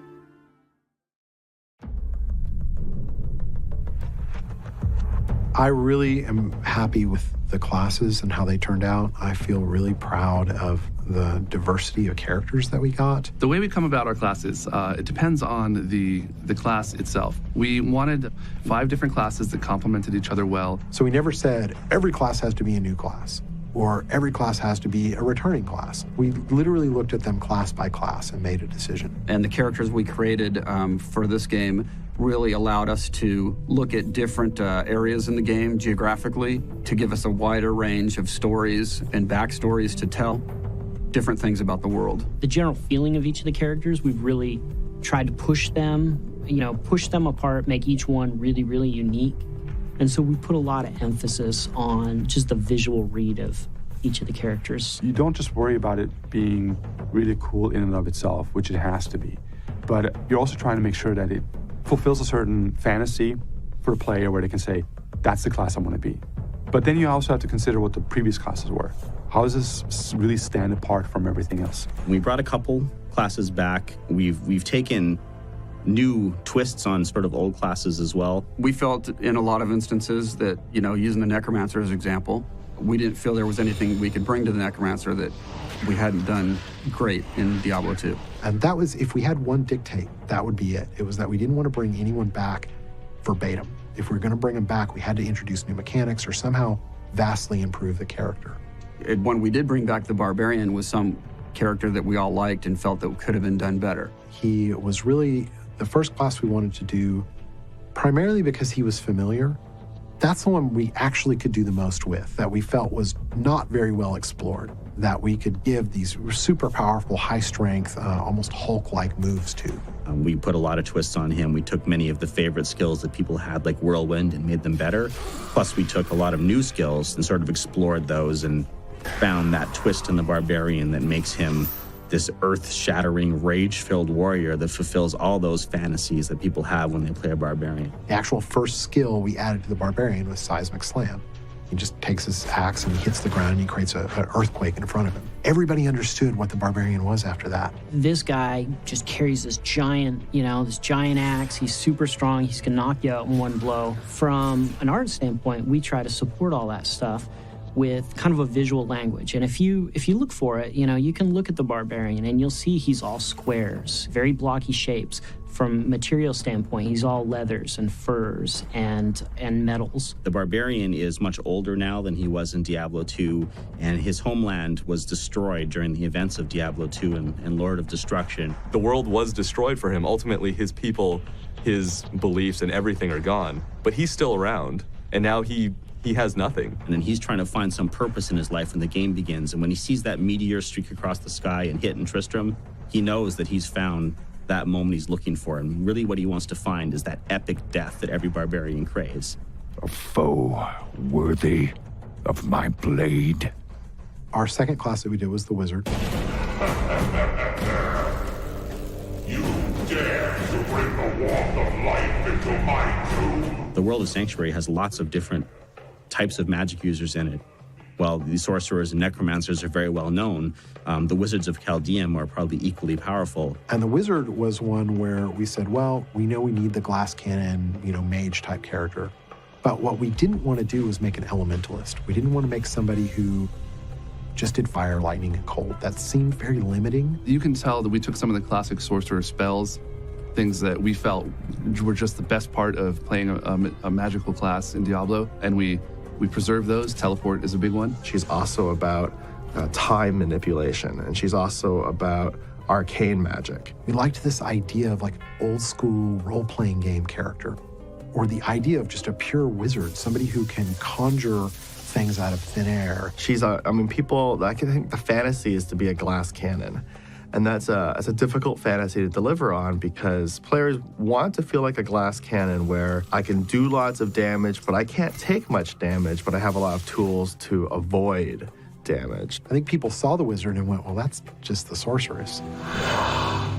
I really am happy with the classes and how they turned out. I feel really proud of the diversity of characters that we got. The way we come about our classes, it depends on the class itself. We wanted 5 different classes that complemented each other well. So we never said every class has to be a new class or every class has to be a returning class. We literally looked at them class by class and made a decision. And the characters we created for this game really allowed us to look at different areas in the game geographically to give us a wider range of stories and backstories to tell, different things about the world. The general feeling of each of the characters, we've really tried to push them apart, make each one really, really unique. And so we put a lot of emphasis on just the visual read of each of the characters. You don't just worry about it being really cool in and of itself, which it has to be, but you're also trying to make sure that it fulfills a certain fantasy for the player where they can say, that's the class I want to be. But then you also have to consider what the previous classes were. How does this really stand apart from everything else? We brought a couple classes back. We've taken new twists on sort of old classes as well. We felt in a lot of instances that, using the Necromancer as an example, we didn't feel there was anything we could bring to the Necromancer that we hadn't done great in Diablo 2. And that was, if we had one dictate, that would be it. It was that we didn't want to bring anyone back verbatim. If we were going to bring them back, we had to introduce new mechanics or somehow vastly improve the character. When we did bring back the Barbarian was some character that we all liked and felt that could have been done better. He was really the first class we wanted to do, primarily because he was familiar. That's the one we actually could do the most with, that we felt was not very well explored, that we could give these super powerful, high strength, almost Hulk-like moves to. We put a lot of twists on him. We took many of the favorite skills that people had, like Whirlwind, and made them better. Plus, we took a lot of new skills and sort of explored those and found that twist in the Barbarian that makes him this earth-shattering, rage-filled warrior that fulfills all those fantasies that people have when they play a Barbarian. The actual first skill we added to the Barbarian was Seismic Slam. He just takes his axe and he hits the ground and he creates an earthquake in front of him. Everybody understood what the Barbarian was after that. This guy just carries this giant axe. He's super strong. He's gonna knock you out in one blow. From an art standpoint, we try to support all that stuff with kind of a visual language. And if you look for it, you can look at the barbarian and you'll see he's all squares, very blocky shapes. From material standpoint, he's all leathers and furs and metals. The barbarian is much older now than he was in Diablo 2, and his homeland was destroyed during the events of Diablo 2 and Lord of Destruction. The world was destroyed for him. Ultimately, his people, his beliefs, and everything are gone. But he's still around, and now he has nothing. And then he's trying to find some purpose in his life when the game begins. And when he sees that meteor streak across the sky and hit in Tristram, he knows that he's found that moment he's looking for. And really what he wants to find is that epic death that every barbarian craves. A foe worthy of my blade. Our second class that we did was the wizard. You dare to bring the warmth of life into my tomb? The world of Sanctuary has lots of different types of magic users in it. While the sorcerers and necromancers are very well known, the wizards of Chaldeum are probably equally powerful. And the wizard was one where we said, well, we know we need the glass cannon, mage type character. But what we didn't want to do was make an elementalist. We didn't want to make somebody who just did fire, lightning, and cold. That seemed very limiting. You can tell that we took some of the classic sorcerer spells, things that we felt were just the best part of playing a magical class in Diablo, and we preserve those. Teleport is a big one. She's also about time manipulation, and she's also about arcane magic. We liked this idea of like old school role-playing game character, or the idea of just a pure wizard, somebody who can conjure things out of thin air. She's I think the fantasy is to be a glass cannon. And that's a difficult fantasy to deliver on because players want to feel like a glass cannon where I can do lots of damage, but I can't take much damage, but I have a lot of tools to avoid damage. I think people saw the wizard and went, well, that's just the sorceress.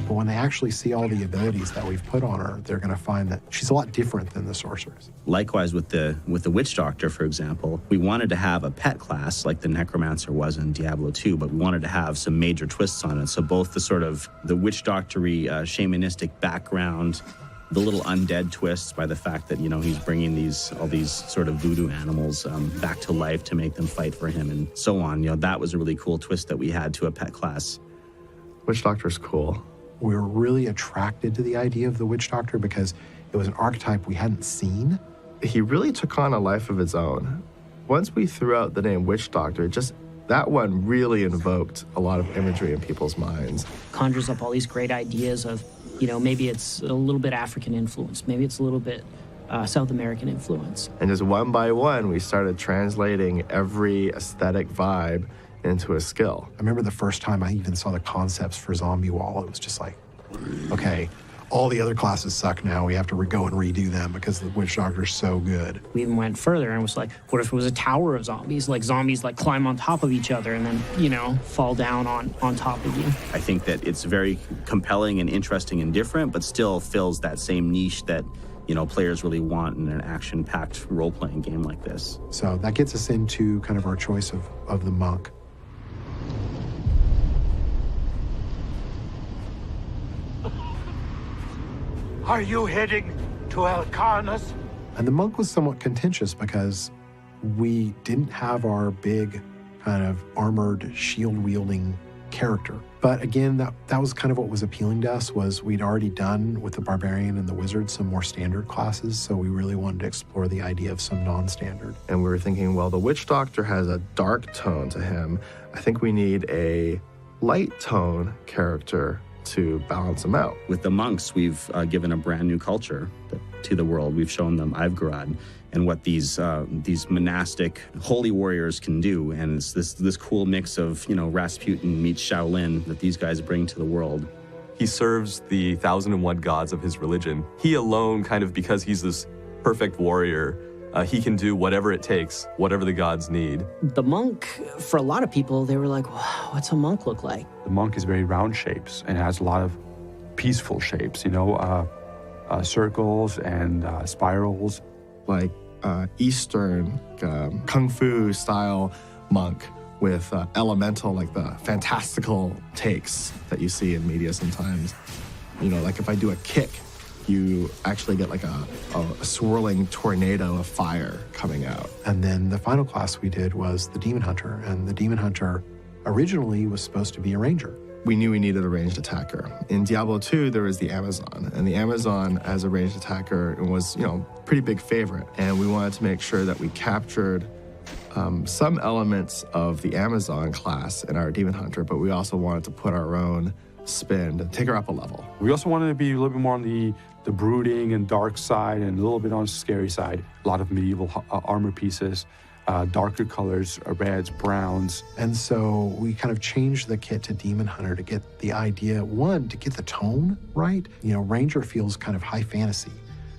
But when they actually see all the abilities that we've put on her, they're going to find that she's a lot different than the sorceress. Likewise with the witch doctor, for example, we wanted to have a pet class like the necromancer was in Diablo 2, but we wanted to have some major twists on it. So both the witch doctory shamanistic background, the little undead twists by the fact that he's bringing all these sort of voodoo animals back to life to make them fight for him and so on. That was a really cool twist that we had to a pet class. Witch doctor's cool. We were really attracted to the idea of the witch doctor because it was an archetype we hadn't seen. He really took on a life of his own. Once we threw out the name witch doctor, that one really invoked a lot of imagery in people's minds. Conjures up all these great ideas of, maybe it's a little bit African influence, maybe it's a little bit South American influence. And just one by one, we started translating every aesthetic vibe into a skill. I remember the first time I even saw the concepts for Zombie Wall, it was just like, okay, all the other classes suck now. We have to go and redo them because the witch doctor's so good. We even went further and was like, what if it was a tower of zombies? Like zombies climb on top of each other and then, fall down on top of you. I think that it's very compelling and interesting and different, but still fills that same niche that players really want in an action-packed role-playing game like this. So that gets us into kind of our choice of the monk. Are you heading to Alcarnus? And the monk was somewhat contentious because we didn't have our big kind of armored shield-wielding character. But again, that was kind of what was appealing to us was we'd already done with the barbarian and the wizard some more standard classes, so we really wanted to explore the idea of some non-standard. And we were thinking, well, the witch doctor has a dark tone to him. I think we need a light tone character to balance them out. With the monks, we've given a brand new culture to the world. We've shown them Ivgarad and what these monastic holy warriors can do. And it's this cool mix of, Rasputin meets Shaolin that these guys bring to the world. He serves the 1,001 gods of his religion. He alone, kind of because he's this perfect warrior, he can do whatever it takes, whatever the gods need. The monk, for a lot of people, they were like, wow, what's a monk look like? The monk is very round shapes and has a lot of peaceful shapes, circles and spirals. Like Eastern Kung Fu style monk with elemental, like the fantastical takes that you see in media sometimes. Like if I do a kick, you actually get like a swirling tornado of fire coming out. And then the final class we did was the Demon Hunter, and the Demon Hunter originally was supposed to be a ranger. We knew we needed a ranged attacker. In Diablo 2, there was the Amazon, and the Amazon as a ranged attacker was, pretty big favorite. And we wanted to make sure that we captured some elements of the Amazon class in our Demon Hunter, but we also wanted to put our own spin to take her up a level. We also wanted to be a little bit more on the brooding and dark side and a little bit on the scary side. A lot of medieval armor pieces. Darker colors, reds, browns. And so we kind of changed the kit to Demon Hunter to get the idea, one, to get the tone right. Ranger feels kind of high fantasy,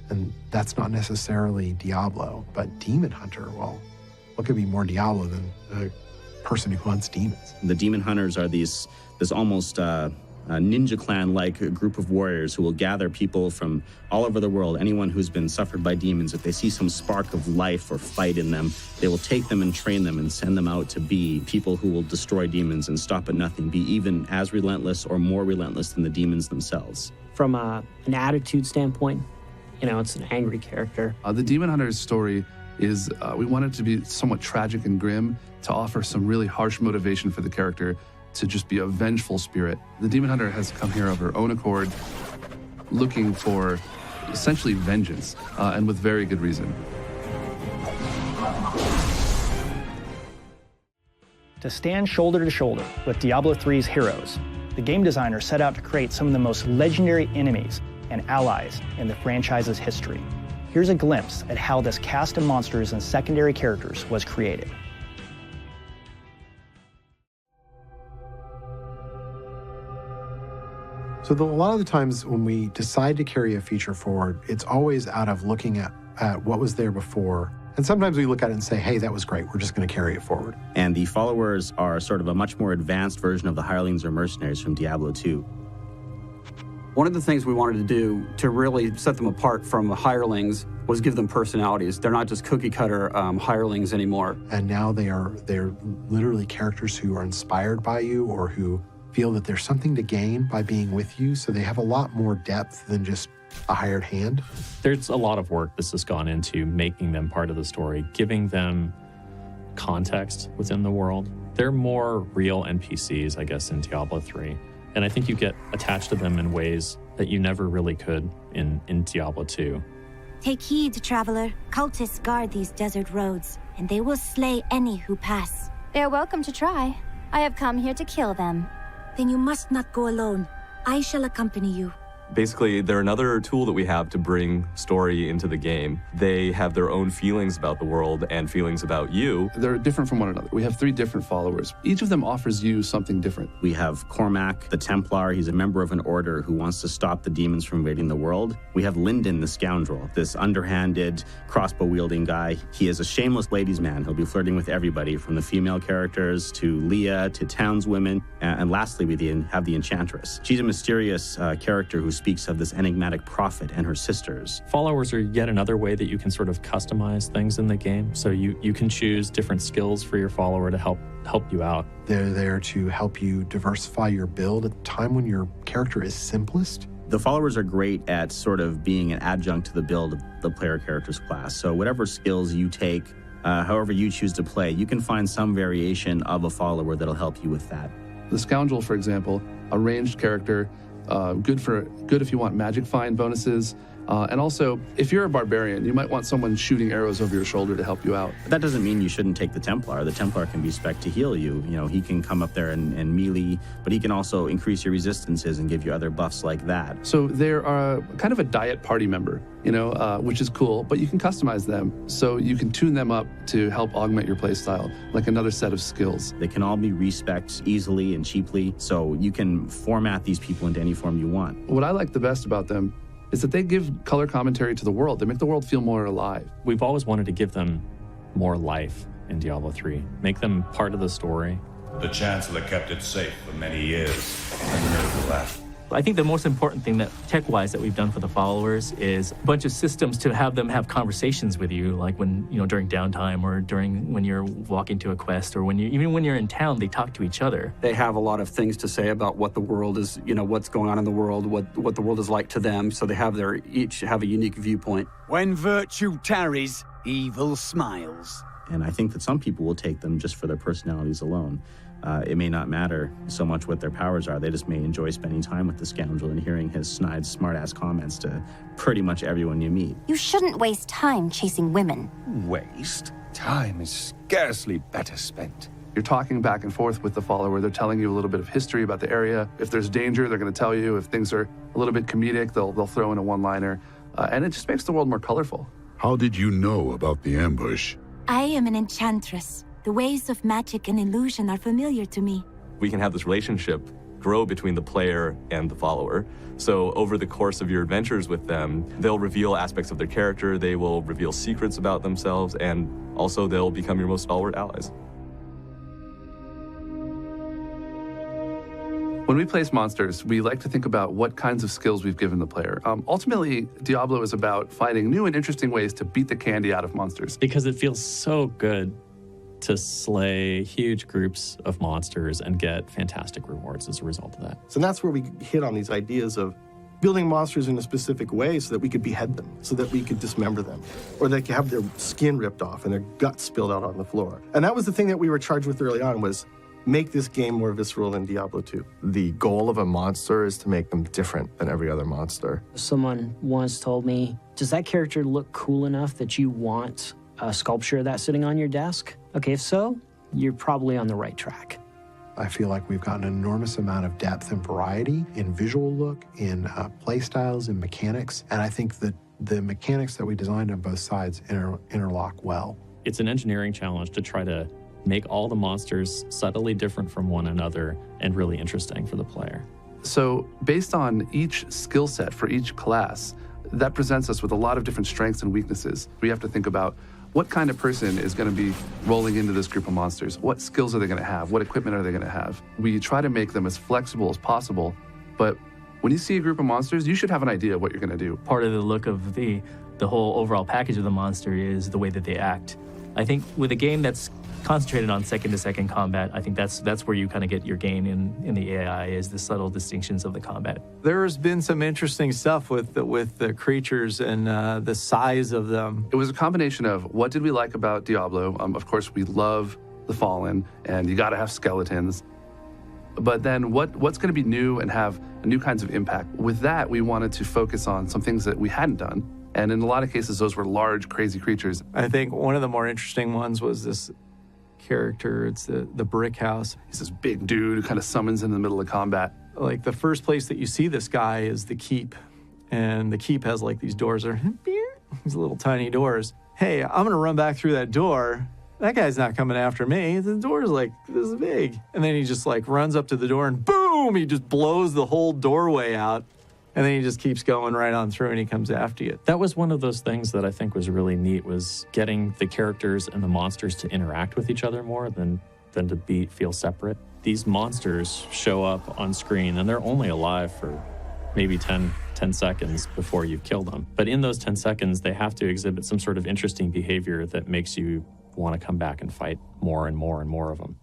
and that's not necessarily Diablo, but Demon Hunter, well, what could be more Diablo than a person who hunts demons? The Demon Hunters are this almost ninja clan-like group of warriors who will gather people from all over the world, anyone who's been suffered by demons. If they see some spark of life or fight in them, they will take them and train them and send them out to be people who will destroy demons and stop at nothing, be even as relentless or more relentless than the demons themselves. From an attitude standpoint, it's an angry character. The Demon Hunter's story is, we wanted it to be somewhat tragic and grim, to offer some really harsh motivation for the character to just be a vengeful spirit. The Demon Hunter has come here of her own accord, looking for essentially vengeance, and with very good reason. To stand shoulder to shoulder with Diablo 3's heroes, the game designer set out to create some of the most legendary enemies and allies in the franchise's history. Here's a glimpse at how this cast of monsters and secondary characters was created. So a lot of the times when we decide to carry a feature forward, it's always out of looking at what was there before. And sometimes we look at it and say, hey, that was great, we're just going to carry it forward. And the followers are sort of a much more advanced version of the hirelings or mercenaries from Diablo 2. One of the things we wanted to do to really set them apart from the hirelings was give them personalities. They're not just cookie cutter hirelings anymore. And now they're literally characters who are inspired by you or who feel that there's something to gain by being with you, so they have a lot more depth than just a hired hand. There's a lot of work this has gone into making them part of the story, giving them context within the world. They're more real NPCs, I guess, in Diablo 3. And I think you get attached to them in ways that you never really could in Diablo 2. Take heed, traveler. Cultists guard these desert roads, and they will slay any who pass. They're welcome to try. I have come here to kill them. Then you must not go alone. I shall accompany you. Basically, they're another tool that we have to bring story into the game. They have their own feelings about the world and feelings about you. They're different from one another. We have 3 different followers. Each of them offers you something different. We have Cormac, the Templar. He's a member of an order who wants to stop the demons from invading the world. We have Lyndon, the scoundrel, this underhanded, crossbow-wielding guy. He is a shameless ladies' man. He'll be flirting with everybody, from the female characters to Leah to townswomen. And lastly, we have the Enchantress. She's a mysterious character who speaks of this enigmatic prophet and her sisters. Followers are yet another way that you can sort of customize things in the game. So you can choose different skills for your follower to help you out. They're there to help you diversify your build at a time when your character is simplest. The followers are great at sort of being an adjunct to the build of the player character's class. So whatever skills you take, however you choose to play, you can find some variation of a follower that'll help you with that. The Scoundrel, for example, a ranged character, good if you want magic find bonuses. And also, if you're a barbarian, you might want someone shooting arrows over your shoulder to help you out. That doesn't mean you shouldn't take the Templar. The Templar can be spec'd to heal you. He can come up there and melee, but he can also increase your resistances and give you other buffs like that. So they're kind of a diet party member, which is cool, but you can customize them. So you can tune them up to help augment your playstyle, like another set of skills. They can all be respec'd easily and cheaply, so you can format these people into any form you want. What I like the best about them is that they give color commentary to the world. They make the world feel more alive. We've always wanted to give them more life in Diablo 3, make them part of the story. The Chancellor kept it safe for many years, and nevertheless, I think the most important thing that tech-wise that we've done for the followers is a bunch of systems to have them have conversations with you, like when, during downtime or when you're walking to a quest or even when you're in town, they talk to each other. They have a lot of things to say about what the world is, what's going on in the world, what the world is like to them. So they have each have a unique viewpoint. When virtue tarries, evil smiles. And I think that some people will take them just for their personalities alone. It may not matter so much what their powers are. They just may enjoy spending time with the scoundrel and hearing his snide, smart-ass comments to pretty much everyone you meet. You shouldn't waste time chasing women. Waste? Time is scarcely better spent. You're talking back and forth with the follower. They're telling you a little bit of history about the area. If there's danger, they're going to tell you. If things are a little bit comedic, they'll throw in a one-liner. And it just makes the world more colorful. How did you know about the ambush? I am an enchantress. The ways of magic and illusion are familiar to me. We can have this relationship grow between the player and the follower. So over the course of your adventures with them, they'll reveal aspects of their character, they will reveal secrets about themselves, and also they'll become your most stalwart allies. When we place monsters, we like to think about what kinds of skills we've given the player. Ultimately, Diablo is about finding new and interesting ways to beat the candy out of monsters. Because it feels so good to slay huge groups of monsters and get fantastic rewards as a result of that. So that's where we hit on these ideas of building monsters in a specific way so that we could behead them, so that we could dismember them, or they could have their skin ripped off and their guts spilled out on the floor. And that was the thing that we were charged with early on, was make this game more visceral than Diablo 2. The goal of a monster is to make them different than every other monster. Someone once told me, does that character look cool enough that you want a sculpture of that sitting on your desk? Okay, if so, you're probably on the right track. I feel like we've got an enormous amount of depth and variety in visual look, in play styles, in mechanics, and I think that the mechanics that we designed on both sides interlock well. It's an engineering challenge to try to make all the monsters subtly different from one another and really interesting for the player. So based on each skill set for each class, that presents us with a lot of different strengths and weaknesses. We have to think about what kind of person is going to be rolling into this group of monsters? What skills are they going to have? What equipment are they going to have? We try to make them as flexible as possible, but when you see a group of monsters, you should have an idea of what you're going to do. Part of the look of the whole overall package of the monster is the way that they act. I think with a game that's concentrated on second-to-second combat, I think that's where you kind of get your gain in the AI, is the subtle distinctions of the combat. There's been some interesting stuff with the creatures and the size of them. It was a combination of what did we like about Diablo? Of course, we love the Fallen, and you got to have skeletons. But then what's going to be new and have new kinds of impact? With that, we wanted to focus on some things that we hadn't done. And in a lot of cases, those were large, crazy creatures. I think one of the more interesting ones was this character. It's the brick house. He's this big dude who kind of summons in the middle of combat. Like, the first place that you see this guy is the keep. And the keep has like these doors, these little tiny doors. Hey, I'm gonna run back through that door. That guy's not coming after me. The door's like this big. And then he just like runs up to the door and boom, he just blows the whole doorway out. And then he just keeps going right on through and he comes after you. That was one of those things that I think was really neat, was getting the characters and the monsters to interact with each other more than to feel separate. These monsters show up on screen and they're only alive for maybe 10 seconds before you've killed them. But in those 10 seconds, they have to exhibit some sort of interesting behavior that makes you want to come back and fight more and more and more of them.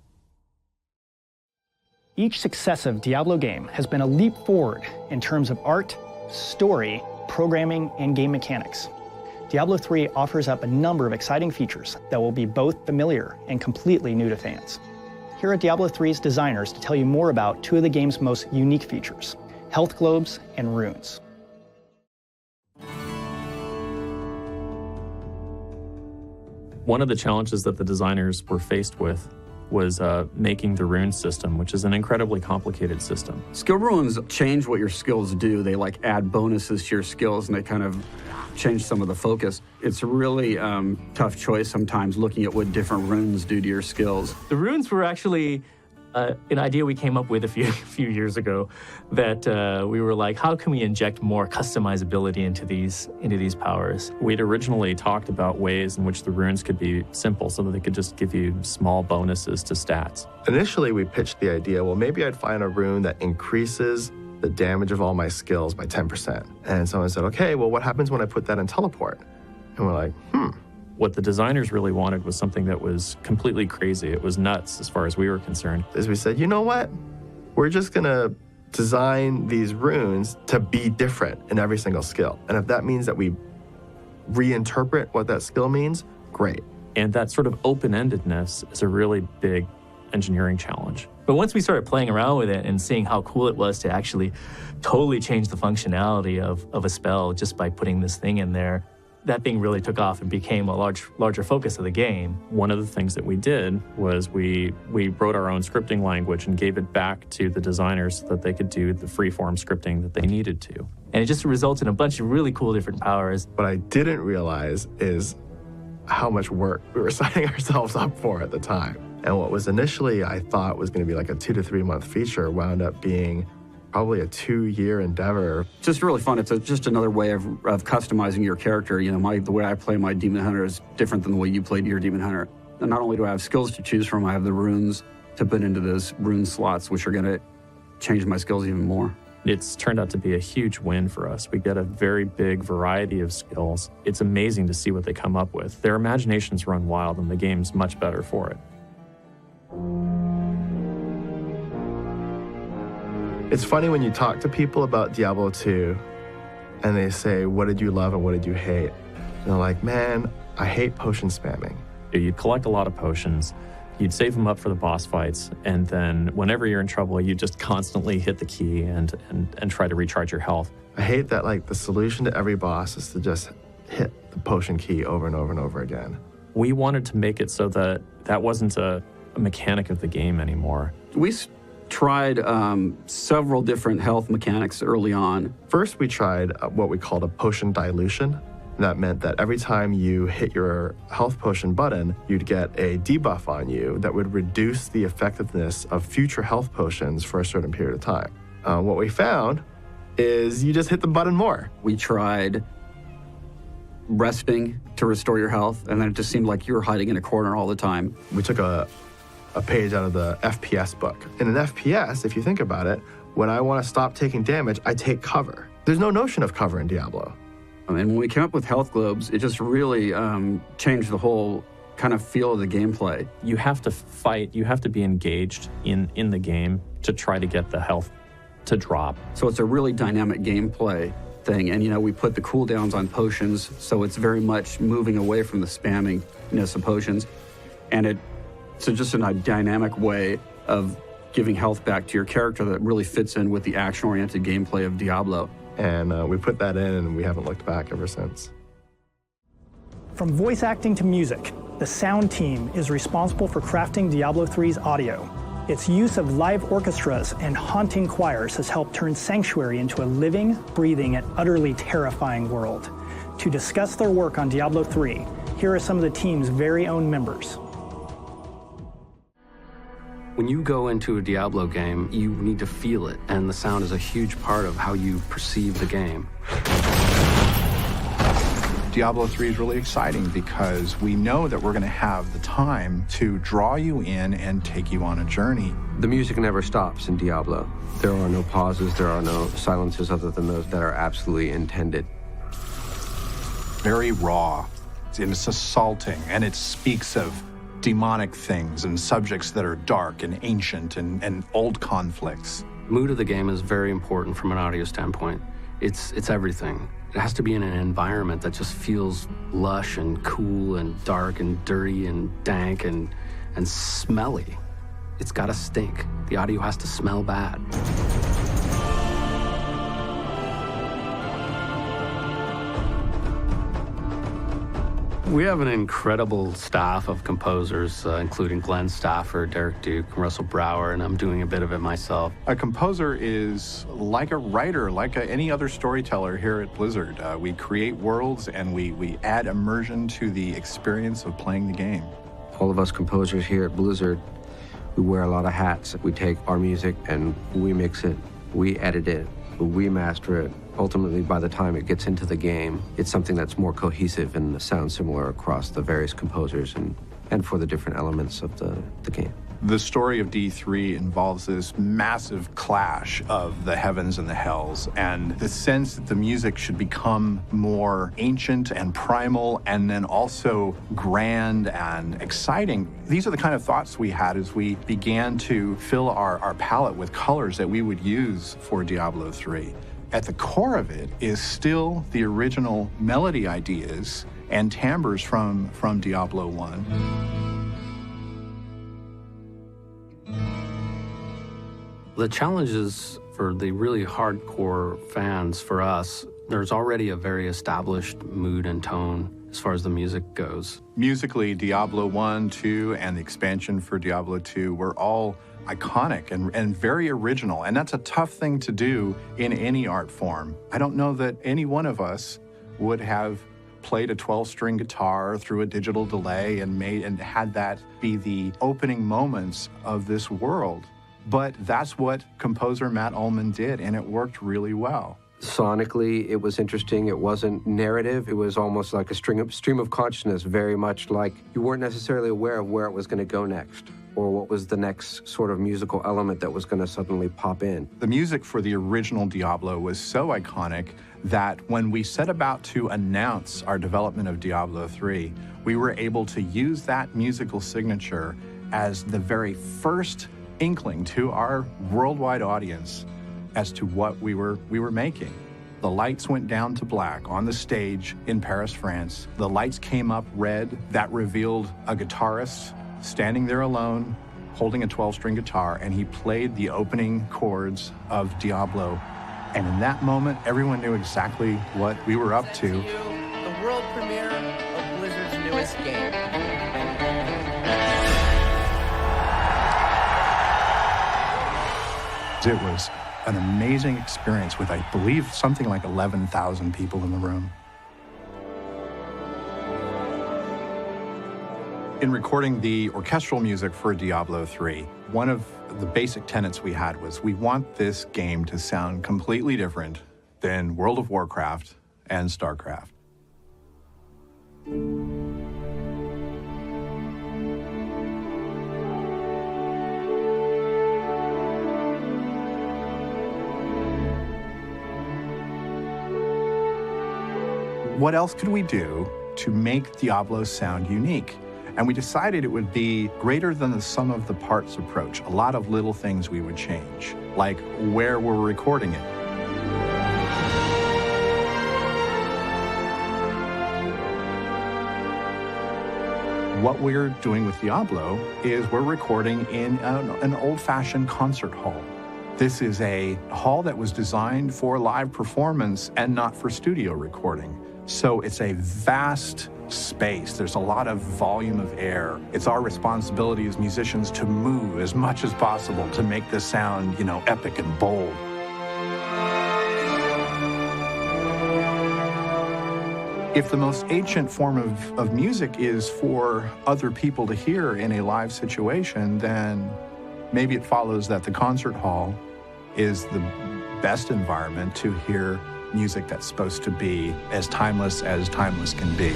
Each successive Diablo game has been a leap forward in terms of art, story, programming, and game mechanics. Diablo 3 offers up a number of exciting features that will be both familiar and completely new to fans. Here are Diablo 3's designers to tell you more about two of the game's most unique features: health globes and runes. One of the challenges that the designers were faced with was making the rune system, which is an incredibly complicated system. Skill runes change what your skills do. They like add bonuses to your skills and they kind of change some of the focus. It's a really tough choice sometimes looking at what different runes do to your skills. The runes were actually an idea we came up with a few years ago, that we were like, how can we inject more customizability into these powers? We'd originally talked about ways in which the runes could be simple so that they could just give you small bonuses to stats. Initially, we pitched the idea, well, maybe I'd find a rune that increases the damage of all my skills by 10%. And someone said, okay, well, what happens when I put that in teleport? And we're like, What the designers really wanted was something that was completely crazy. It was nuts as far as we were concerned. As we said, you know what? We're just gonna design these runes to be different in every single skill. And if that means that we reinterpret what that skill means, great. And that sort of open-endedness is a really big engineering challenge. But once we started playing around with it and seeing how cool it was to actually totally change the functionality of a spell just by putting this thing in there, that thing really took off and became a larger focus of the game. One of the things that we did was we wrote our own scripting language and gave it back to the designers so that they could do the freeform scripting that they needed to. And it just resulted in a bunch of really cool different powers. What I didn't realize is how much work we were signing ourselves up for at the time. And what was initially I thought was going to be like a 2 to 3 month feature wound up being probably a 2-year endeavor. Just really fun. It's just another way of customizing your character. You know, the way I play my Demon Hunter is different than the way you played your Demon Hunter. And not only do I have skills to choose from, I have the runes to put into those rune slots, which are going to change my skills even more. It's turned out to be a huge win for us. We get a very big variety of skills. It's amazing to see what they come up with. Their imaginations run wild, and the game's much better for it. It's funny when you talk to people about Diablo 2 and they say, what did you love and what did you hate? And they're like, man, I hate potion spamming. You'd collect a lot of potions, you'd save them up for the boss fights, and then whenever you're in trouble, you just constantly hit the key and try to recharge your health. I hate that like the solution to every boss is to just hit the potion key over and over and over again. We wanted to make it so that that wasn't a mechanic of the game anymore. We tried several different health mechanics early on. First, we tried what we called a potion dilution. That meant that every time you hit your health potion button, you'd get a debuff on you that would reduce the effectiveness of future health potions for a certain period of time. What we found is you just hit the button more. We tried resting to restore your health, and then it just seemed like you were hiding in a corner all the time. We took a page out of the FPS book. In an FPS, if you think about it, when I want to stop taking damage, I take cover. There's no notion of cover in Diablo. And when we came up with health globes, it just really changed the whole kind of feel of the gameplay. You have to fight, you have to be engaged in the game to try to get the health to drop. So it's a really dynamic gameplay thing. And, you know, we put the cooldowns on potions, so it's very much moving away from the spammingness of potions. And it's just a dynamic way of giving health back to your character that really fits in with the action-oriented gameplay of Diablo. And we put that in, and we haven't looked back ever since. From voice acting to music, the sound team is responsible for crafting Diablo 3's audio. Its use of live orchestras and haunting choirs has helped turn Sanctuary into a living, breathing, and utterly terrifying world. To discuss their work on Diablo 3, here are some of the team's very own members. When you go into a Diablo game, you need to feel it, and the sound is a huge part of how you perceive the game. Diablo 3 is really exciting because we know that we're going to have the time to draw you in and take you on a journey. The music never stops in Diablo. There are no pauses, there are no silences other than those that are absolutely intended. Very raw, and it's assaulting, and it speaks of demonic things and subjects that are dark and ancient and old conflicts. Mood of the game is very important from an audio standpoint. It's everything. It has to be in an environment that just feels lush and cool and dark and dirty and dank and smelly. It's gotta stink. The audio has to smell bad. We have an incredible staff of composers, including Glenn Stafford, Derek Duke, Russell Brower, and I'm doing a bit of it myself. A composer is like a writer, like any other storyteller here at Blizzard. We create worlds and we add immersion to the experience of playing the game. All of us composers here at Blizzard, we wear a lot of hats. We take our music and we mix it, we edit it, we master it. Ultimately, by the time it gets into the game, it's something that's more cohesive and sounds similar across the various composers and for the different elements of the game. The story of D3 involves this massive clash of the heavens and the hells, and the sense that the music should become more ancient and primal, and then also grand and exciting. These are the kind of thoughts we had as we began to fill our palette with colors that we would use for Diablo 3. At the core of it is still the original melody ideas and timbres from Diablo 1. The challenges for the really hardcore fans, for us, there's already a very established mood and tone as far as the music goes. Musically, Diablo 1, 2, and the expansion for Diablo 2 were all iconic and very original, and that's a tough thing to do in any art form. I don't know that any one of us would have played a 12-string guitar through a digital delay and had that be the opening moments of this world. But that's what composer Matt Ullman did, and it worked really well. Sonically, it was interesting. It wasn't narrative. It was almost like a stream of consciousness, very much like you weren't necessarily aware of where it was going to go next or what was the next sort of musical element that was going to suddenly pop in. The music for the original Diablo was so iconic that when we set about to announce our development of Diablo 3, we were able to use that musical signature as the very first inkling to our worldwide audience as to what we were making. The lights went down to black on the stage in Paris, France. The lights came up red. That revealed a guitarist standing there alone, holding a 12-string guitar, and he played the opening chords of Diablo. And in that moment, everyone knew exactly what we were up to. The world premiere of Blizzard's newest game. It was an amazing experience with, I believe, something like 11,000 people in the room. In recording the orchestral music for Diablo 3, one of the basic tenets we had was we want this game to sound completely different than World of Warcraft and StarCraft. What else could we do to make Diablo sound unique? And we decided it would be greater than the sum of the parts approach. A lot of little things we would change, like where we're recording it. What we're doing with Diablo is we're recording in an old-fashioned concert hall. This is a hall that was designed for live performance and not for studio recording. So it's a vast space. There's a lot of volume of air. It's our responsibility as musicians to move as much as possible to make this sound, epic and bold. If the most ancient form of music is for other people to hear in a live situation, then maybe it follows that the concert hall is the best environment to hear music that's supposed to be as timeless can be.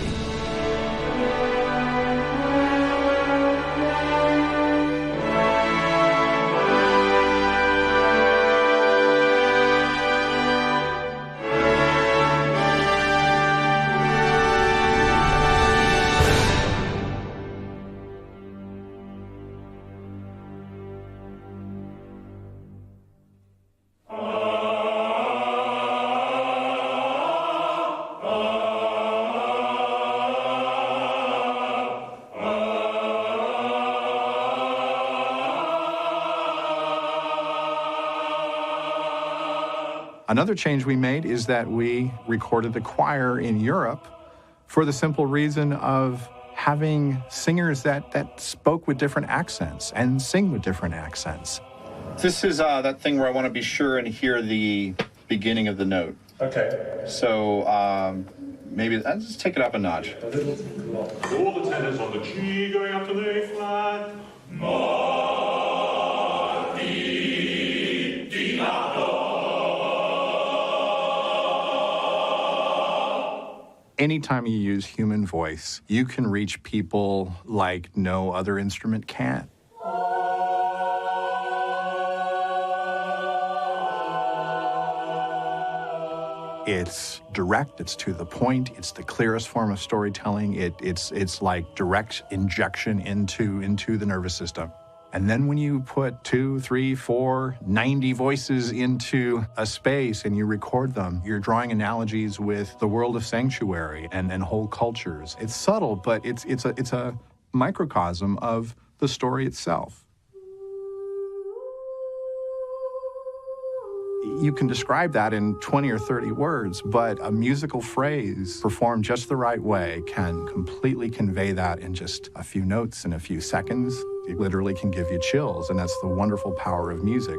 Another change we made is that we recorded the choir in Europe for the simple reason of having singers that spoke with different accents and sing with different accents. This is that thing where I want to be sure and hear the beginning of the note. Okay. So maybe let's just take it up a notch. All the tenors on the G going up to the A flat. Anytime you use human voice, you can reach people like no other instrument can. It's direct, it's to the point, it's the clearest form of storytelling. It's like direct injection into the nervous system. And then when you put 2, 3, 4, 90 voices into a space and you record them, you're drawing analogies with the world of Sanctuary and whole cultures. It's subtle, but it's a microcosm of the story itself. You can describe that in 20 or 30 words, but a musical phrase performed just the right way can completely convey that in just a few notes in a few seconds. It literally can give you chills, and that's the wonderful power of music.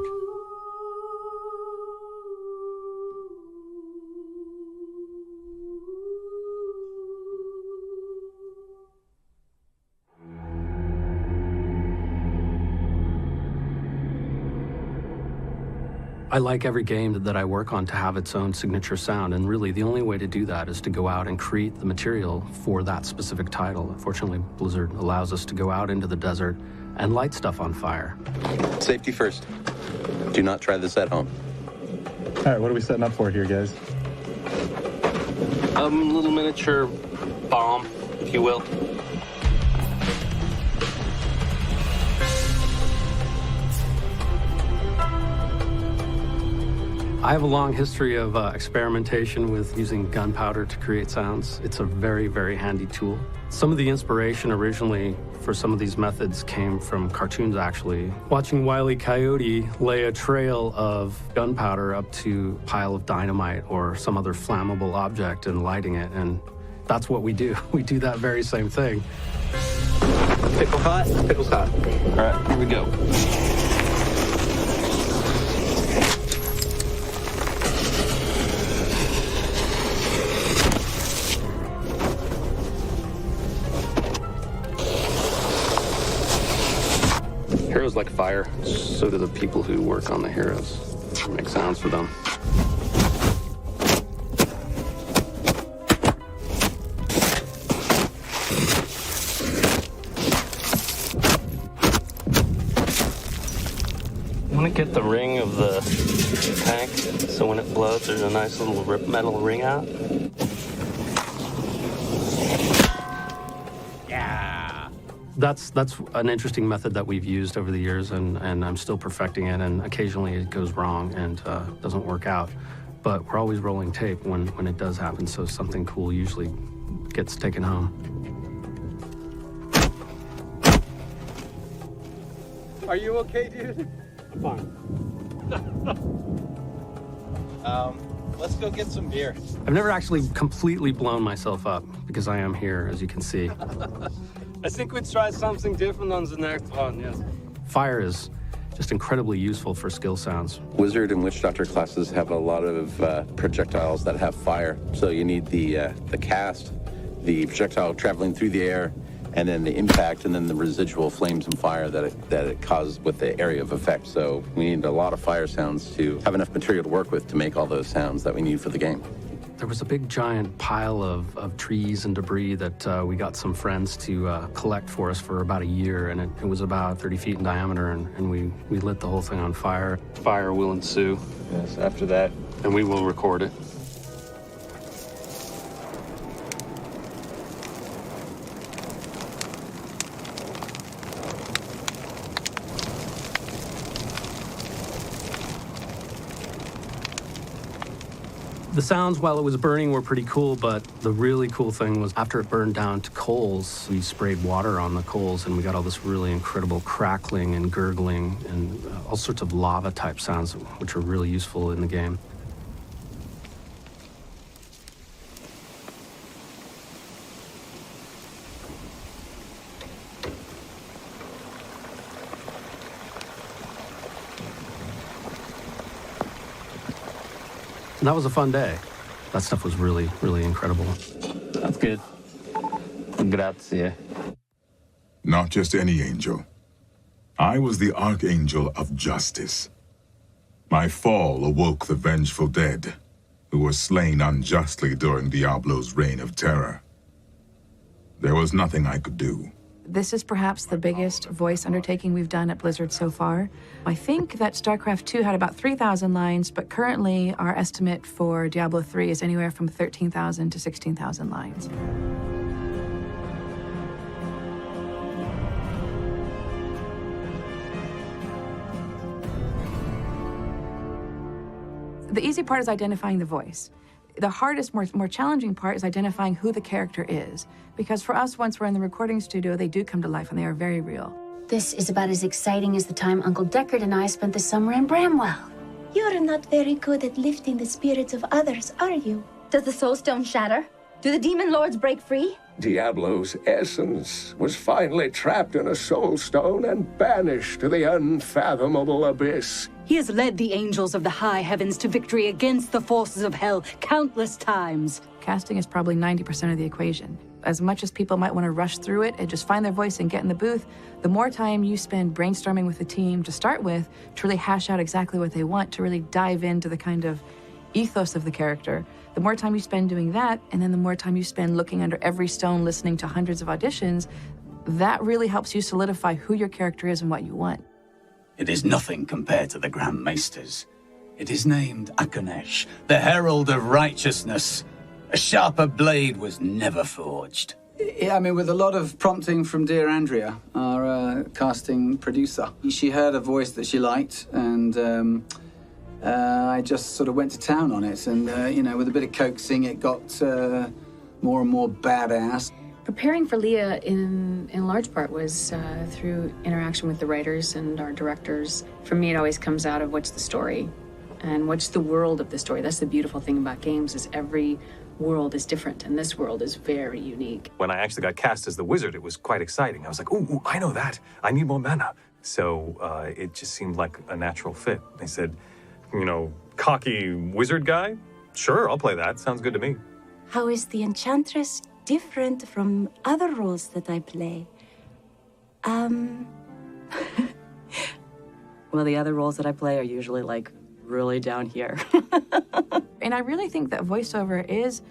I like every game that I work on to have its own signature sound, and really the only way to do that is to go out and create the material for that specific title. Fortunately, Blizzard allows us to go out into the desert and light stuff on fire. Safety first. Do not try this at home. All right, what are we setting up for here, guys? Little miniature bomb, if you will. I have a long history of experimentation with using gunpowder to create sounds. It's a very, very handy tool. Some of the inspiration originally for some of these methods came from cartoons, actually. Watching Wile E. Coyote lay a trail of gunpowder up to a pile of dynamite or some other flammable object and lighting it, and that's what we do. We do that very same thing. Pickle hot? Pickle's hot. All right, here we go. Heroes like fire, so do the people who work on the heroes. Make sounds for them. You want to get the ring of the tank, so when it blows, there's a nice little metal ring out. That's an interesting method that we've used over the years, and I'm still perfecting it, and occasionally it goes wrong and doesn't work out. But we're always rolling tape when it does happen, so something cool usually gets taken home. Are you okay, dude? I'm fine. Let's go get some beer. I've never actually completely blown myself up, because I am here, as you can see. I think we'd try something different on the next one, yes. Fire is just incredibly useful for skill sounds. Wizard and Witch Doctor classes have a lot of projectiles that have fire. So you need the cast, the projectile traveling through the air, and then the impact, and then the residual flames and fire that it causes with the area of effect. So we need a lot of fire sounds to have enough material to work with to make all those sounds that we need for the game. There was a big giant pile of trees and debris that we got some friends to collect for us for about a year, and it was about 30 feet in diameter, and we lit the whole thing on fire. Fire will ensue. Yes, after that. And we will record it. The sounds while it was burning were pretty cool, but the really cool thing was after it burned down to coals, we sprayed water on the coals, and we got all this really incredible crackling and gurgling and all sorts of lava type sounds, which are really useful in the game. And that was a fun day. That stuff was really, really incredible. That's good. Grazie. Not just any angel. I was the Archangel of Justice. My fall awoke the vengeful dead, who were slain unjustly during Diablo's reign of terror. There was nothing I could do. This is perhaps the biggest voice undertaking we've done at Blizzard so far. I think that StarCraft 2 had about 3,000 lines, but currently our estimate for Diablo 3 is anywhere from 13,000 to 16,000 lines. The easy part is identifying the voice. The hardest, more challenging part is identifying who the character is. Because for us, once we're in the recording studio, they do come to life and they are very real. This is about as exciting as the time Uncle Deckard and I spent the summer in Bramwell. You're not very good at lifting the spirits of others, are you? Does the soul stone shatter? Do the demon lords break free? Diablo's essence was finally trapped in a soul stone and banished to the unfathomable abyss. He has led the angels of the high heavens to victory against the forces of hell countless times. Casting is probably 90% of the equation. As much as people might want to rush through it and just find their voice and get in the booth, the more time you spend brainstorming with the team to start with, to really hash out exactly what they want, to really dive into the kind of ethos of the character, the more time you spend doing that, and then the more time you spend looking under every stone, listening to hundreds of auditions, that really helps you solidify who your character is and what you want. It is nothing compared to the Grand Maesters. It is named Akanesh, the Herald of Righteousness. A sharper blade was never forged. Yeah, I mean, with a lot of prompting from dear Andrea, our casting producer. She heard a voice that she liked, and I just sort of went to town on it. And, with a bit of coaxing, it got more and more badass. Preparing for Leah in large part was through interaction with the writers and our directors. For me, it always comes out of what's the story and what's the world of the story. That's the beautiful thing about games, is every world is different, and this world is very unique. When I actually got cast as the wizard, it was quite exciting. I was like, ooh, I know that. I need more mana. So it just seemed like a natural fit. They said, cocky wizard guy? Sure, I'll play that. Sounds good to me. How is the Enchantress different from other roles that I play? Well, the other roles that I play are usually, really down here. And I really think that voiceover is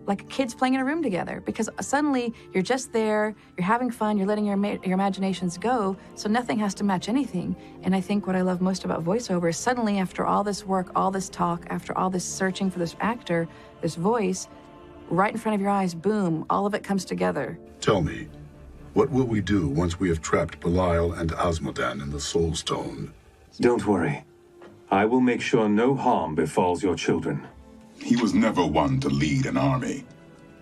like kids playing in a room together, because suddenly you're just there, you're having fun, you're letting your imaginations go, so nothing has to match anything. And I think what I love most about voiceover is suddenly, after all this work, all this talk, after all this searching for this actor, this voice, right in front of your eyes, boom, all of it comes together. Tell me, what will we do once we have trapped Belial and Asmodan in the Soul Stone? Don't worry. I will make sure no harm befalls your children. He was never one to lead an army.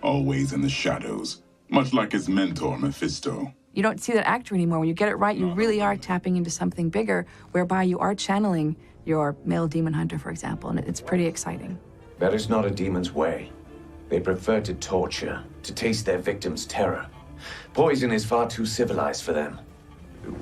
Always in the shadows, much like his mentor, Mephisto. You don't see that actor anymore. When you get it right, you really are tapping into something bigger, whereby you are channeling your male demon hunter, for example, and it's pretty exciting. That is not a demon's way. They prefer to torture, to taste their victims' terror. Poison is far too civilized for them.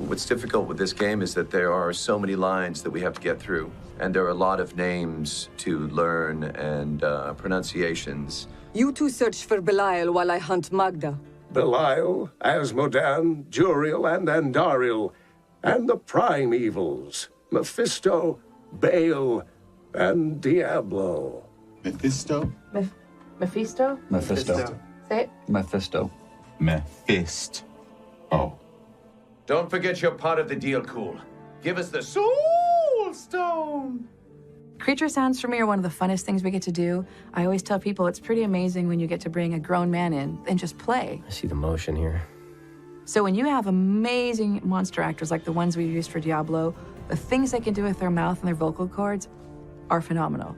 What's difficult with this game is that there are so many lines that we have to get through, and there are a lot of names to learn and pronunciations. You two search for Belial while I hunt Magda. Belial, Asmodan, Juriel, and Andariel, and the prime evils, Mephisto, Baal, and Diablo. Mephisto? Mephisto? Mephisto. Say it. Mephisto. Mephist. Oh. Don't forget you're part of the deal, cool. Give us the Soul Stone! Creature sounds for me are one of the funnest things we get to do. I always tell people it's pretty amazing when you get to bring a grown man in and just play. I see the motion here. So when you have amazing monster actors like the ones we used for Diablo, the things they can do with their mouth and their vocal cords are phenomenal.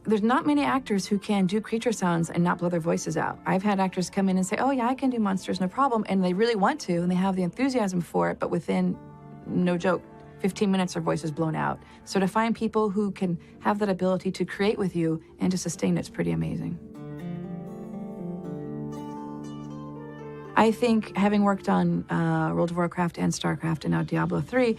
There's not many actors who can do creature sounds and not blow their voices out. I've had actors come in and say, oh yeah, I can do monsters, no problem. And they really want to, and they have the enthusiasm for it, but within, no joke, 15 minutes their voice is blown out. So to find people who can have that ability to create with you and to sustain it's pretty amazing. I think having worked on World of Warcraft and StarCraft and now Diablo 3,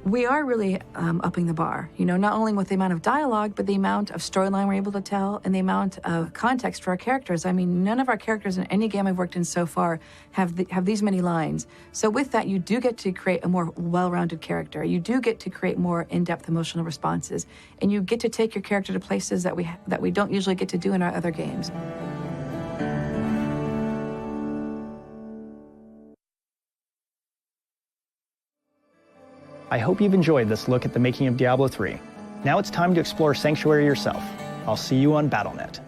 We are really upping the bar, not only with the amount of dialogue, but the amount of storyline we're able to tell and the amount of context for our characters. I mean, none of our characters in any game I've worked in so far have these many lines. So with that, you do get to create a more well-rounded character. You do get to create more in-depth emotional responses, and you get to take your character to places that we don't usually get to do in our other games. I hope you've enjoyed this look at the making of Diablo 3. Now it's time to explore Sanctuary yourself. I'll see you on BattleNet.